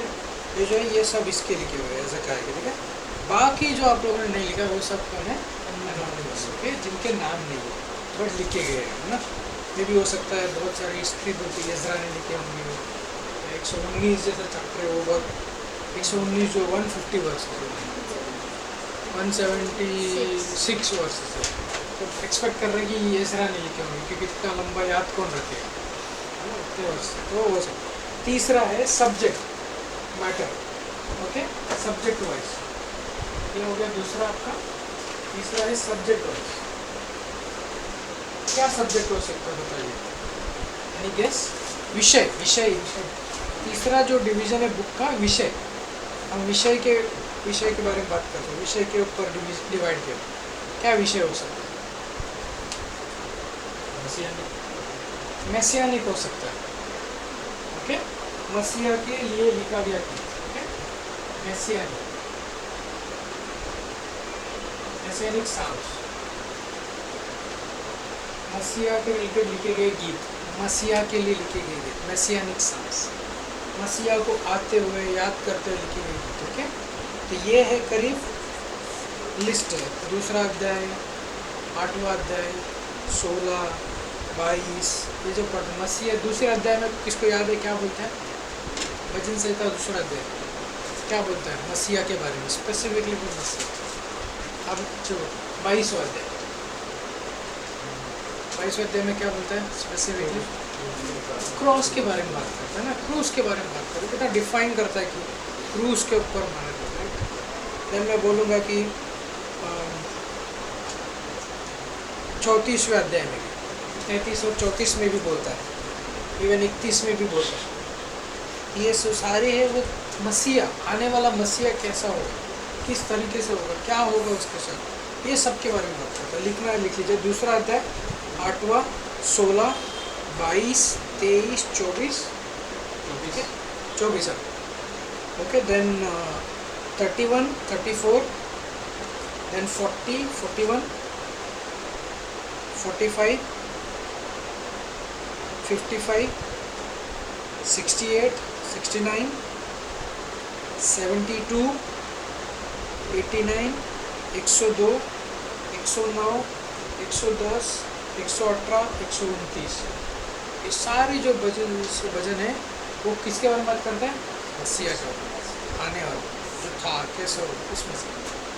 ये जो है ये सब इसके लिखे हुए हैं ऐसा कहा ठीक है। बाकी जो आप लोगों ने नहीं लिखा वो सब कौन है अनोनिमस ओके जिनके नाम नहीं है बट लिखे गए हैं ना। ये भी हो सकता है बहुत सारी हिस्ट्री बुक इज़रा ने लिखे होंगे 119 जैसा चैप्टर है वो बहुत 119 जो 150 वर्स 176 वर्स है तो एक्सपेक्ट कर रहे हैं कि इज़रा ने लिखे होंगे क्योंकि इतना लंबा याद कौन रखेगा उतने वर्ष तो हो सकता। तीसरा है subject matter okay subject wise ये हो गया दूसरा आपका। तीसरा है सब्जेक्ट वाइज क्या सब्जेक्ट हो सकता है बताइए एनी गेस विषय विषय तीसरा जो डिवीजन है बुक का विषय हम विषय के बारे में बात करते हैं विषय के ऊपर डिवाइड किया क्या विषय हो सकता है मैसियानिक हो सकता है ओके मसीहा के लिए लिखा गया ओके मैसियानिक सॉन्ग्स मसीहा के रिलेटेड लिखे गए गीत मसीहा के लिए लिखे गए गीत मैसियानिक सॉन्ग्स मसीहा को आते हुए याद करते हुए लिखे गए गीत ओके तो ये है करीब लिस्ट है दूसरा अध्याय 8वां अध्याय 16 22 ये जो पढ़ मसीहा दूसरे अध्याय में किसको याद है क्या बोलते हैं भजन संहिता दूसरा अध्याय क्या बोलता है मसीहा के बारे में स्पेसिफिकली कोई मसीहा अब जो 22वां अध्याय 22वें अध्याय में क्या बोलता है स्पेसिफिकली क्रॉस के बारे में बात करता है ना क्रूस के बारे में बात करता है कितना डिफाइन करता है कि क्रूस के ऊपर माना जाता है। देन मैं बोलूँगा कि 34वें अध्याय में 33 और 34 में भी बोलता है इवन 31 में भी बोलता है ये सारे है वो मसीहा आने वाला मसीहा कैसा होगा किस तरीके से होगा क्या होगा उसके साथ ये सब के बारे में बात करता है। लिखना है लिख लीजिए दूसरा अध्याय 8वां 16 22 23 24 24 ओके देन 31 34 देन 40 41 45 55 68 69 72 89 102 109 110 118 129 ये सारी जो भजन है वो किसके बारे में बात करते हैं मसीहा के आने वाला जो था कैसे हो उसमें से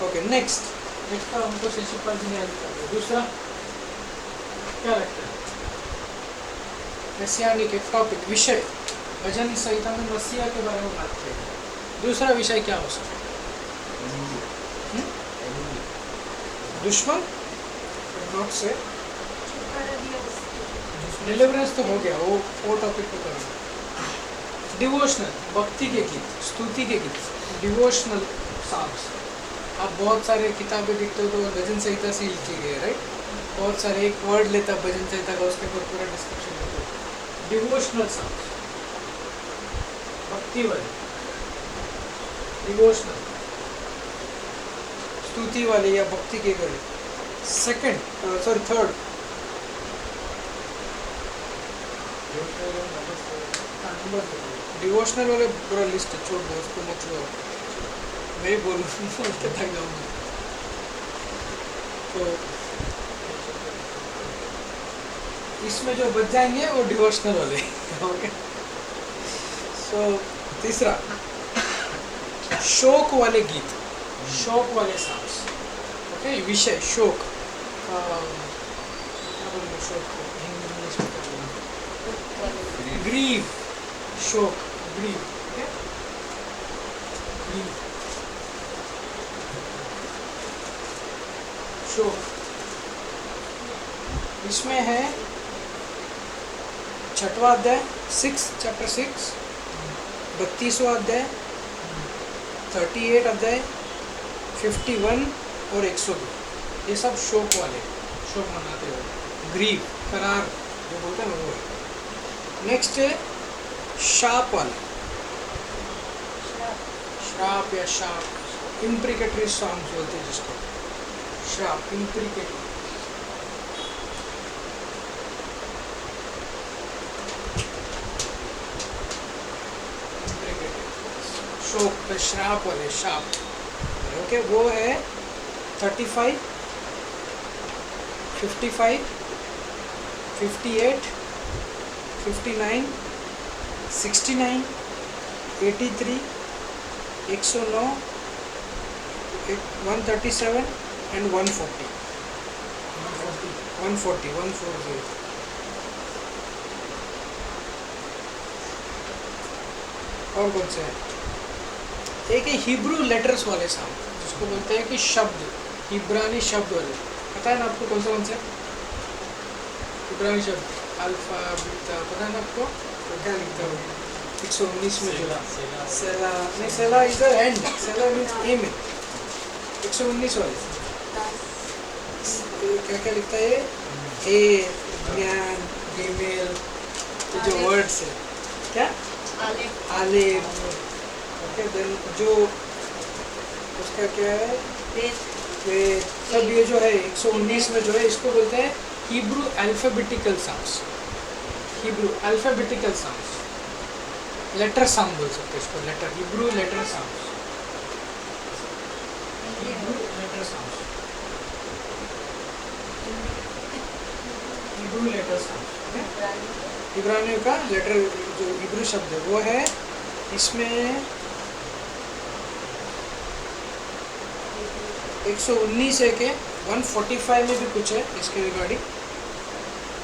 ओके नेक्स्ट का हमको शिशुपाल जी ने याद कर दिया। दूसरा क्या लगता है मसीहानिक एक टॉपिक विषय भजन संहिता में मसीहा के बारे में बात करेंगे। दूसरा विषय क्या हो सकता है दुश्मन नॉट से डिलीवरेंस तो हो गया वो टॉपिक को करेंगे। डिवोशनल भक्ति के गीत स्तुति के गीत डिवोशनल सॉन्ग्स आप बहुत सारे किताबें देखते हो तो भजन संहिता से लिखे गए राइट बहुत सारे एक वर्ड लेता भजन संहिता का उसके ऊपर पूरा डिस्क्रिप्शन देते हो। डिवोशनल सॉन्ग्स भक्ति वाले डिवोशनल स्तुति वाले या भक्ति के वाले थर्ड डिवोशनल वाले पूरा लिस्ट छोड़ दो उसको मत लो मैं बोलूँ थक जाऊँगा तो इसमें जो बच जाएंगे वो डिवोशनल वाले ओके। सो तीसरा शोक वाले गीत, शोक वाले सॉन्ग्स, ओके। विषय शोक, क्या बोलेंगे शोक को इंग्लिश में क्या बोलेंगे? ग्रीव, शोक, ग्रीव, ओके। ग्रीव, शोक। इसमें है 6वां अध्याय, 6 चैप्टर 6, 32वां अध्याय, 38 अध्याय, 51 और 102, ये सब शोक वाले, शोक मनाते हुए, ग्रीव, करार जो बोलते हैं ना वो है। नेक्स्ट है शाप वाले, श्राप या शाप, इम्प्रिकेटरी सॉन्ग्स बोलते हैं जिसको, श्राप, इम्प्रिकेटरी। शोक पे श्राप वाले, शाप, ओके। वो है 35, 55, 58, 59, 69, 83, 109, 137 एंड 140, 140। और कौन से हैं? एक है हिब्रू लेटर्स वाले सॉन्ग, जिसको बोलते हैं कि शब्द, इब्रानी शब्द वाले। पता है ना आपको कौन सा है? इब्रानी शब्द, अल्फा बीटा, पता है ना आपको? तो क्या लिखता है 119 में? सेला नहीं, Selah is the end, Selah means um, 119 वाले क्या क्या लिखता है? ए, ज्ञान, ईमेल, जो वर्ड्स है क्या? आलेफ, ओके। देन जो उसका क्या है? वेद, सब ये जो है 119 में जो है, इसको बोलते हैं Hebrew alphabetical songs, Hebrew alphabetical songs, letter song बोल सकते हैं इसको, letter, Hebrew letter songs, Hebrew letter songs, Hebrew letter songs. इब्रानियों का लेटर जो हिब्रू शब्द है वो है, इसमें 119 है के 145 में भी कुछ है इसके रिगार्डिंग,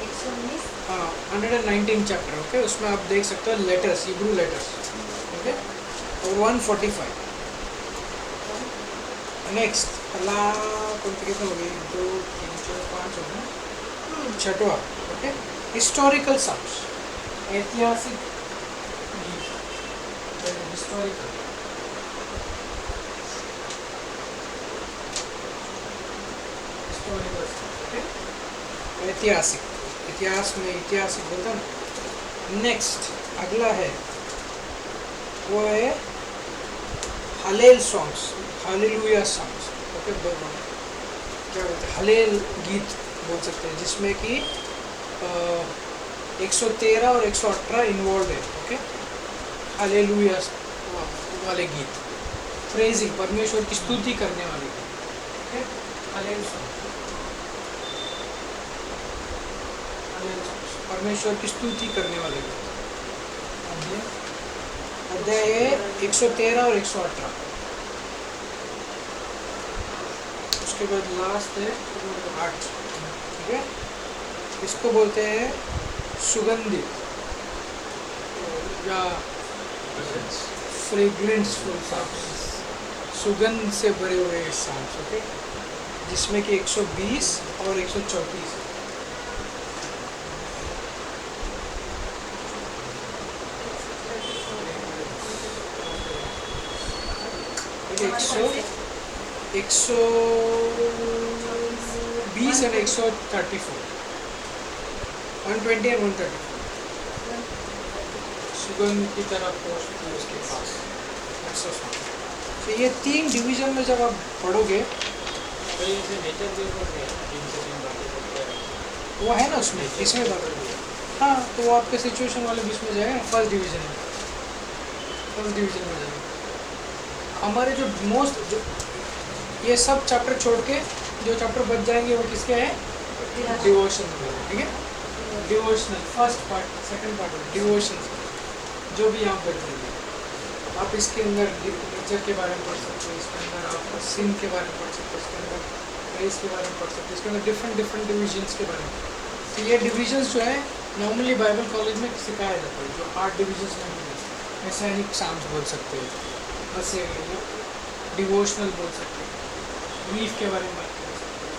119,
हाँ 119 चैप्टर, ओके। उसमें आप देख सकते हो लेटर्स, हिब्रू लेटर्स, ओके। और 145। नेक्स्ट अल्लाह कौन हो गई? 2, 3, 4, 5 हो गया। 6वां, ओके, हिस्टोरिकल सॉन्ग्स, ऐतिहासिक गीत, हिस्टोरिकल, ऐतिहासिक, इतिहास में ऐतिहासिक बोलता ना। नेक्स्ट अगला है वो है हलेल सॉन्ग्स, हालेलुया सॉन्ग्स, ओके। क्या बोलते हैं? हलेल गीत बोल सकते हैं, जिसमें कि 113 और 118 इन्वॉल्व है, ओके। हालेलुया वाले गीत, प्रेजिंग, परमेश्वर की स्तुति करने वाले गीत, ओके। हलेल सॉन्ग, परमेश्वर की स्तुति करने वाले गीत। अध्याय है 113 और 118। उसके बाद लास्ट है 8, ठीक है। इसको बोलते हैं सुगंधित या फ्रेग्रेंसफुल सॉन्ग्स, सुगंध से भरे हुए सॉन्ग्स, ओके। जिसमें कि 120 और 134 है। एक सौ 120 and 134, 120 and 134 सुगंध की तरह पोस्ट थी उसके पास। तो ये 3 डिवीजन में जब आप पढ़ोगे वो है ना उसमें, इसमें बात, हाँ, तो वो आपके सिचुएशन वाले बीच में जाएगा, फर्स्ट डिवीजन में, फर्स्ट डिवीजन में जाएगा। हमारे जो मोस्ट, जो ये सब चैप्टर छोड़ के जो चैप्टर बच जाएंगे वो किसके हैं? डिवोशन वगैरह, ठीक है। Devotional first part, second part devotion जो भी यहाँ बच जाएंगे। आप इसके अंदर नेचर के बारे में पढ़ सकते हो, इसके अंदर आप सिन के बारे में पढ़ सकते हो, इसके अंदर ग्रेस के बारे में पढ़ सकते हो, इसके अंदर डिफरेंट डिविजन्स के बारे में। तो ये डिविजन्स जो है नॉर्मली बाइबल कॉलेज में सिखाया जाता है, जो 8 डिविजन्स में होते हैं। मैसेनिक साम्स बोल सकते हो, बस डिवोशनल बोल सकते हो, लीफ के बारे में बात कर सकते हो,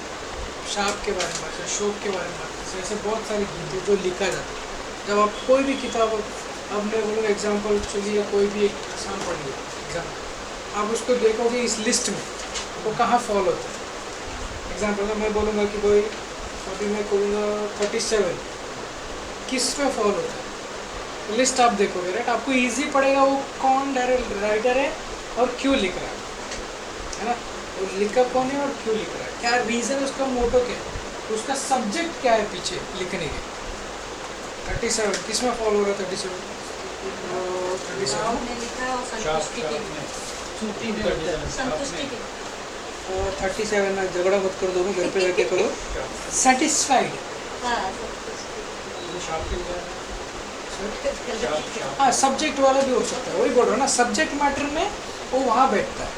शाप के बारे में बात कर, शोक के बारे में बात कर सकते हो। ऐसे बहुत सारी चीज़ें जो लिखा जाता है। जब आप कोई भी किताब, अब मैं बोलूँगा एग्जाम्पल, चलिए कोई भी एक आसाम पढ़िए एग्जाम्पल, आप उसको देखोगे इस लिस्ट में वो कहाँ फॉल होता है। एग्जाम्पल मैं बोलूँगा कि भाई अभी मैं कहूँगा 37 किस में फॉल होता है, लिस्ट आप देखोगे राइट, आपको इजी पड़ेगा वो कौन राइटर है और क्यों लिख रहा है ना, वो लिखा कौन है और क्यों लिख रहा है, क्या रीज़न, उसका मोटो क्या है, उसका सब्जेक्ट क्या है पीछे लिखने के। 37 किस में फॉल हो रहा है? 37
आपने लिखा है और संतुष्टि के लिए। संतुष्टि के लिए।
37 में झगड़ा मत कर दो, घर पे जाके करो। सेटिस्फाइड,
हाँ,
हाँ सब्जेक्ट वाला भी हो सकता है, वही बोल रहा हूँ ना, सब्जेक्ट मैटर में वो वहाँ बैठता है।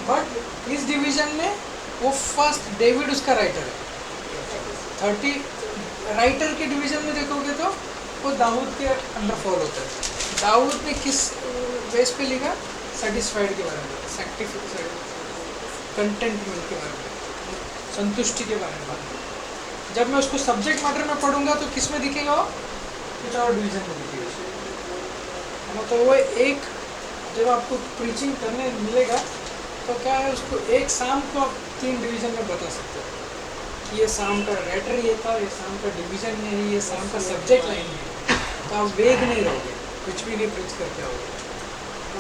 बट इस डिवीजन में वो फर्स्ट डेविड उसका राइटर है। 30 राइटर के डिवीजन में देखोगे तो वो दाऊद के अंडर फॉल होता है। दाऊद ने किस बेस पे लिखा? सेटिस्फाइड के बारे में, सेक्टिफाइड, कंटेंटमेंट के बारे में, संतुष्टि के बारे में बात करें। जब मैं उसको सब्जेक्ट मैटर में पढ़ूंगा तो किस में दिखेगा वो? कुछ और डिवीजन में दिखेगा। तो वो एक जब आपको प्रीचिंग करने मिलेगा तो क्या है, उसको एक शाम को आप 3 डिवीजन में बता सकते हो कि ये शाम का राइटर ये था, ये शाम का डिवीजन ये है, ये शाम का सब्जेक्ट लाइन है। तो आप वेग नहीं रहोगे, कुछ भी नहीं प्रीच करते होगे,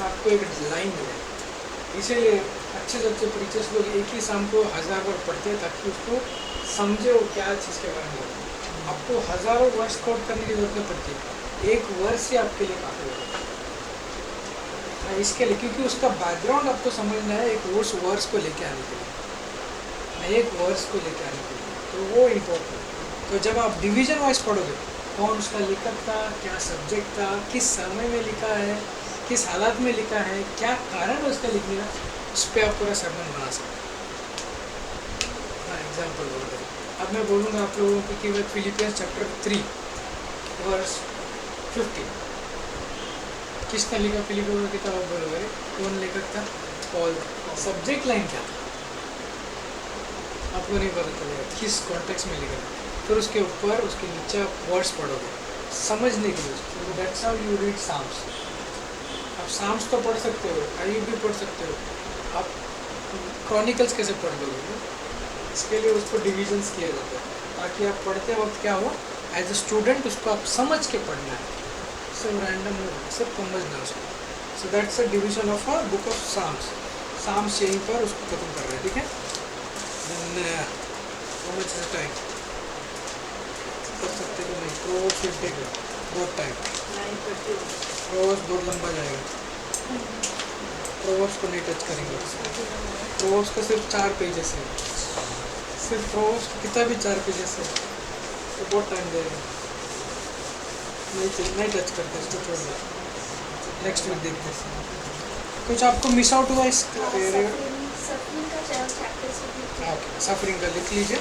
आपको एक लाइन मिलेगी। इसीलिए अच्छे से अच्छे प्रीचर्स लोग एक ही शाम को 1000 बार पढ़ते हैं ताकि उसको समझे वो क्या चीज़ के बारे में। आपको हज़ारों वर्ड्स कोट करने की जरूरत नहीं पड़ती, एक वर्ड से आपके लिए काफ़ी होगा इसके लिए, क्योंकि उसका बैकग्राउंड आपको समझना है एक वर्ड्स को लेके आने के लिए, एक वर्ड्स को लेके आने के लिए, तो वो इम्पोर्टेंट। तो जब आप डिवीजन वाइज पढ़ोगे, कौन उसका लेखक था, क्या सब्जेक्ट था, किस समय में लिखा है, किस हालात में लिखा है, क्या कारण है उसका लिखने का, उस पर आप पूरा सरमन बना सकते हैं। हाँ एग्जाम्पल बोल रहे, अब मैं बोलूँगा आप लोगों को कि फिलिपियंस चैप्टर 3 वर्स 50 किसने लिखा? फिलिपियों की किताब बोलोगे, कौन लेखक था? पॉल। सब्जेक्ट लाइन क्या था आपको नहीं पता चलेगा, किस कॉन्टेक्स्ट में लिखा। फिर उसके ऊपर उसके नीचे आप वर्ड्स पढ़ोगे समझने के लिए। That's how you read Psalms. आप साम्स तो पढ़ सकते हो, अय्यूब भी पढ़ सकते हो, आप क्रॉनिकल्स कैसे पढ़ लोगे? इसके लिए उसको डिविजन्स किया जाता है ताकि आप पढ़ते वक्त क्या हो, एज ए स्टूडेंट उसको आप समझ के पढ़ना है, सब रैंडम सब समझना उसको। So that's a division of a book of Psalms. Psalms यहीं पर उसको खत्म कर रहे हैं, ठीक है। टाइम कर सकते तो नहीं, प्रोवर्ब्स विल टेक बहुत टाइम, प्रोवर्ब्स बहुत लंबा जाएगा, प्रोवर्ब्स को नहीं टच करेंगे। प्रोवर्ब्स का सिर्फ 4 पेजेस है, सिर्फ प्रोवर्ब्स की किताब भी 4 पेजेस है, तो बहुत टाइम जाएगा, नहीं टच करते, इसको छोड़ दो, नेक्स्ट वीक देखते हैं। कुछ आपको मिस आउट हुआ इस सफरिंग का लिख लीजिए।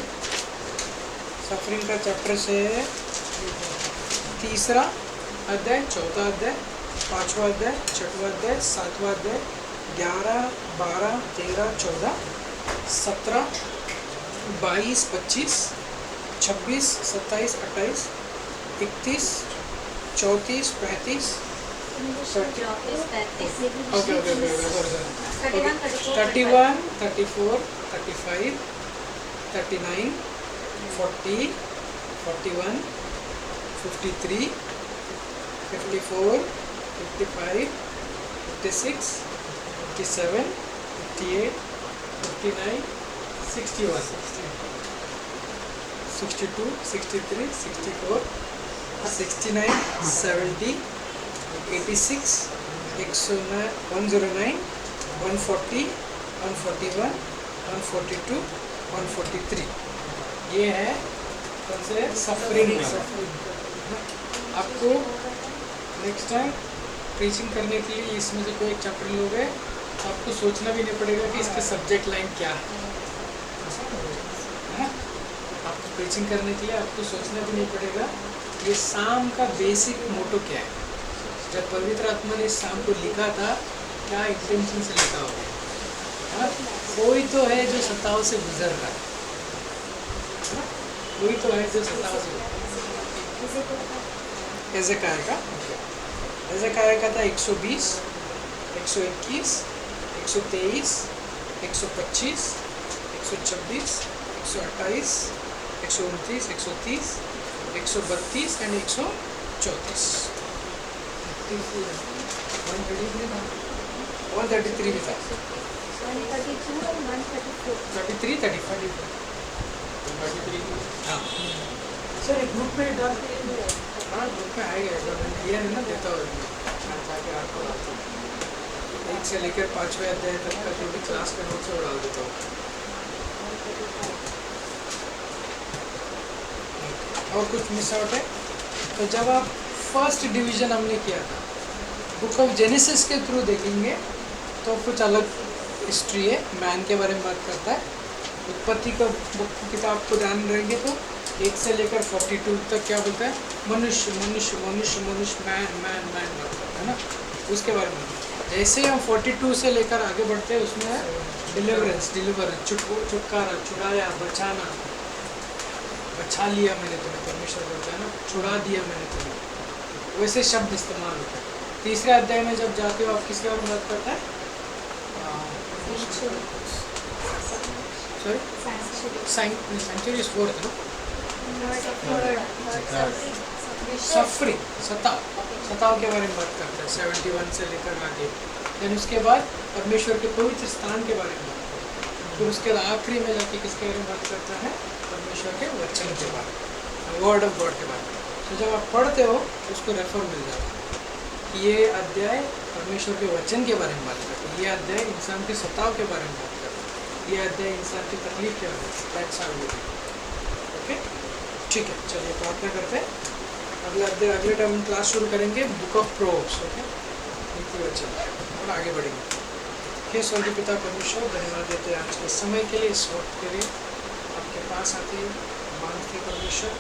सफरिंग का चैप्टर से 3रा अध्याय, 4था अध्याय, 5वां अध्याय, 6वां अध्याय, 7वां अध्याय, 11, 12, 13, 14, 17, 22, 25, 26, 27, 28, 31, 34, 35, 31, 34, 35, 39, 40, 41, 53, 54, 55, 56, 57, 58, 59, 61, 62, 63, 64, 69, 70, 86, 109, 140, 141, 142, 143 ये है कौन से सफरिंग वाला। आपको नेक्स्ट टाइम प्रीचिंग करने के लिए इसमें से कोई एक चैप्टर लोगे तो आपको सोचना भी नहीं पड़ेगा कि इसका सब्जेक्ट लाइन क्या है ना। आपको प्रीचिंग करने के लिए आपको सोचना भी नहीं पड़ेगा ये साम का बेसिक मोटो क्या है। जब पवित्र आत्मा ने इस साम को लिखा था क्या इंटेंशन से लिखा होगा। हाँ? कोई तो है जो सताओं से गुजर रहा है ना? कोई तो है जो सताओं से एज़ेकिय्याह का था 120, 121, 123, 125, 126, 128, 129, 130, 132 एंड 134। 133 भी था।
132 and 134
33, 34। हाँ
सर एक ग्रुप में डाल
हाँ ग्रुप में आएगा एक बार मैंने दिया है ना देता हूँ ताकि आपको 1 से लेकर 5वें अध्याय तक का जो भी क्लास का नोट्स है वो डाल देता हूँ। और कुछ मिस आउट है तो जब आप फर्स्ट डिवीजन हमने किया था बुक ऑफ जेनेसिस के थ्रू देखेंगे तो कुछ अलग हिस्ट्री है। मैन के बारे में बात करता है। उत्पत्ति का बुक की किताब को ध्यान रहेंगे तो 1 से लेकर 42 तक क्या बोलता है मनुष्य मनुष्य मनुष्य मनुष्य मैन मैन मैन बात करता है ना उसके बारे में। जैसे ही हम 42 से लेकर आगे बढ़ते हैं उसमें है डिलीवरेंस छुटकारा छुड़ाया बचाना। बचा लिया मैंने तुम्हें परमेश्वर बोलता है ना छुड़ा दिया मैंने तुम्हें वैसे शब्द इस्तेमाल होता है। तीसरे अध्याय में जब जाते हो आप किसके बारे में बात करता है सॉरी सेंचुरी इज फोर्थ ना सफरिंग सताव के बारे में बात करता है 71 से लेकर आगे। देन उसके बाद परमेश्वर के पवित्र स्थान के बारे में बात करता है। फिर उसके बाद आखिरी में जाके किसके बारे में बात करता है परमेश्वर के वचन के बारे में वर्ड ऑफ गॉड के बारे में। तो जब आप पढ़ते हो उसको रेफर मिल जाता है कि ये अध्याय परमेश्वर के वचन के बारे में बात करता है। ये अध्याय इंसान के सताव के बारे में बात करता है। ये अध्याय इंसान की तकलीफ के बारे में ओके ठीक है। चलिए प्रार्थना करते हैं। अगले टाइम क्लास शुरू करेंगे बुक ऑफ प्रोव्स ओके नीति वचन और आगे बढ़ेंगे। हे स्वर्गीय पिता परमेश्वर धन्यवाद देते हैं आज के समय के लिए इस वक्त के लिए आपके पास आते मांगते परमेश्वर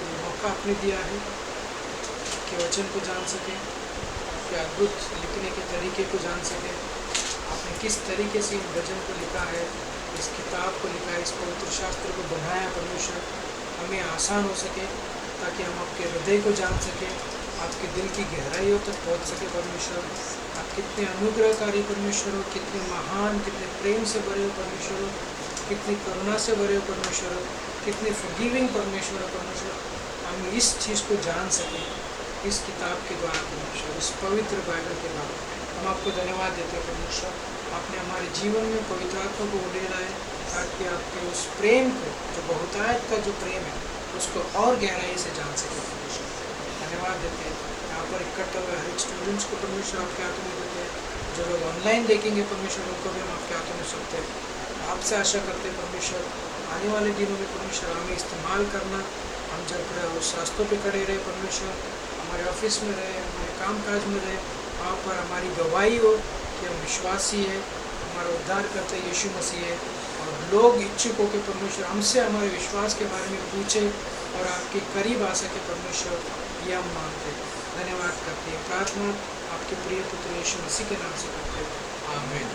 ये मौका आपने दिया है कि वचन को जान सके आपके अद्भुत लिखने के तरीके को जान सके आपने किस तरीके से इन वचन को लिखा है इस किताब को लिखा है इस पवित्र शास्त्र को बनाया परमेश्वर हमें आसान हो सके ताकि हम आपके हृदय को जान सकें आपके दिल की गहराइयों तक पहुंच सके परमेश्वर। आप कितने अनुग्रहकारी परमेश्वर हो कितने महान कितने प्रेम से भरे हो परमेश्वर हो कितनी करुणा से भरे हो परमेश्वर हो कितने फॉरगिविंग परमेश्वर हो परमेश्वर। हम इस चीज़ को जान सकें इस किताब के द्वारा परमेश्वर इस पवित्र बाइबल के द्वारा हम आपको धन्यवाद देते हैं परमेश्वर। आपने हमारे जीवन में पवित्र आत्मा को उड़ेला है ताकि आपके उस प्रेम को जो बहुतायत का जो प्रेम है उसको और गहराई से जान सके परमेश्वर। धन्यवाद देते हैं यहाँ पर इकट्ठा हुए हर एक स्टूडेंट्स को परमेश्वर आपके हाथों में देते हैं। जो लोग ऑनलाइन देखेंगे परमेश्वर उनको भी हम आपके हाथों में सौंपते हैं। आपसे आशा करते हैं परमेश्वर आने वाले दिनों में परमेश्वर हमें इस्तेमाल करना। हम जब उस रास्तों पे खड़े रहे परमेश्वर हमारे ऑफिस में रहे हमारे काम काज में रहे वहाँ पर हमारी गवाही हो कि हम विश्वासी है हमारा उद्धार करते यीशु मसीह है और लोग इच्छुक हो के परमेश्वर हमसे हमारे विश्वास के बारे में पूछे और आपके करीब आ सके परमेश्वर ये हम मांगते हैं। धन्यवाद करते हैं। प्रार्थना आपके प्रिय पुत्र यीशु मसीह के नाम से करते हैं आमीन।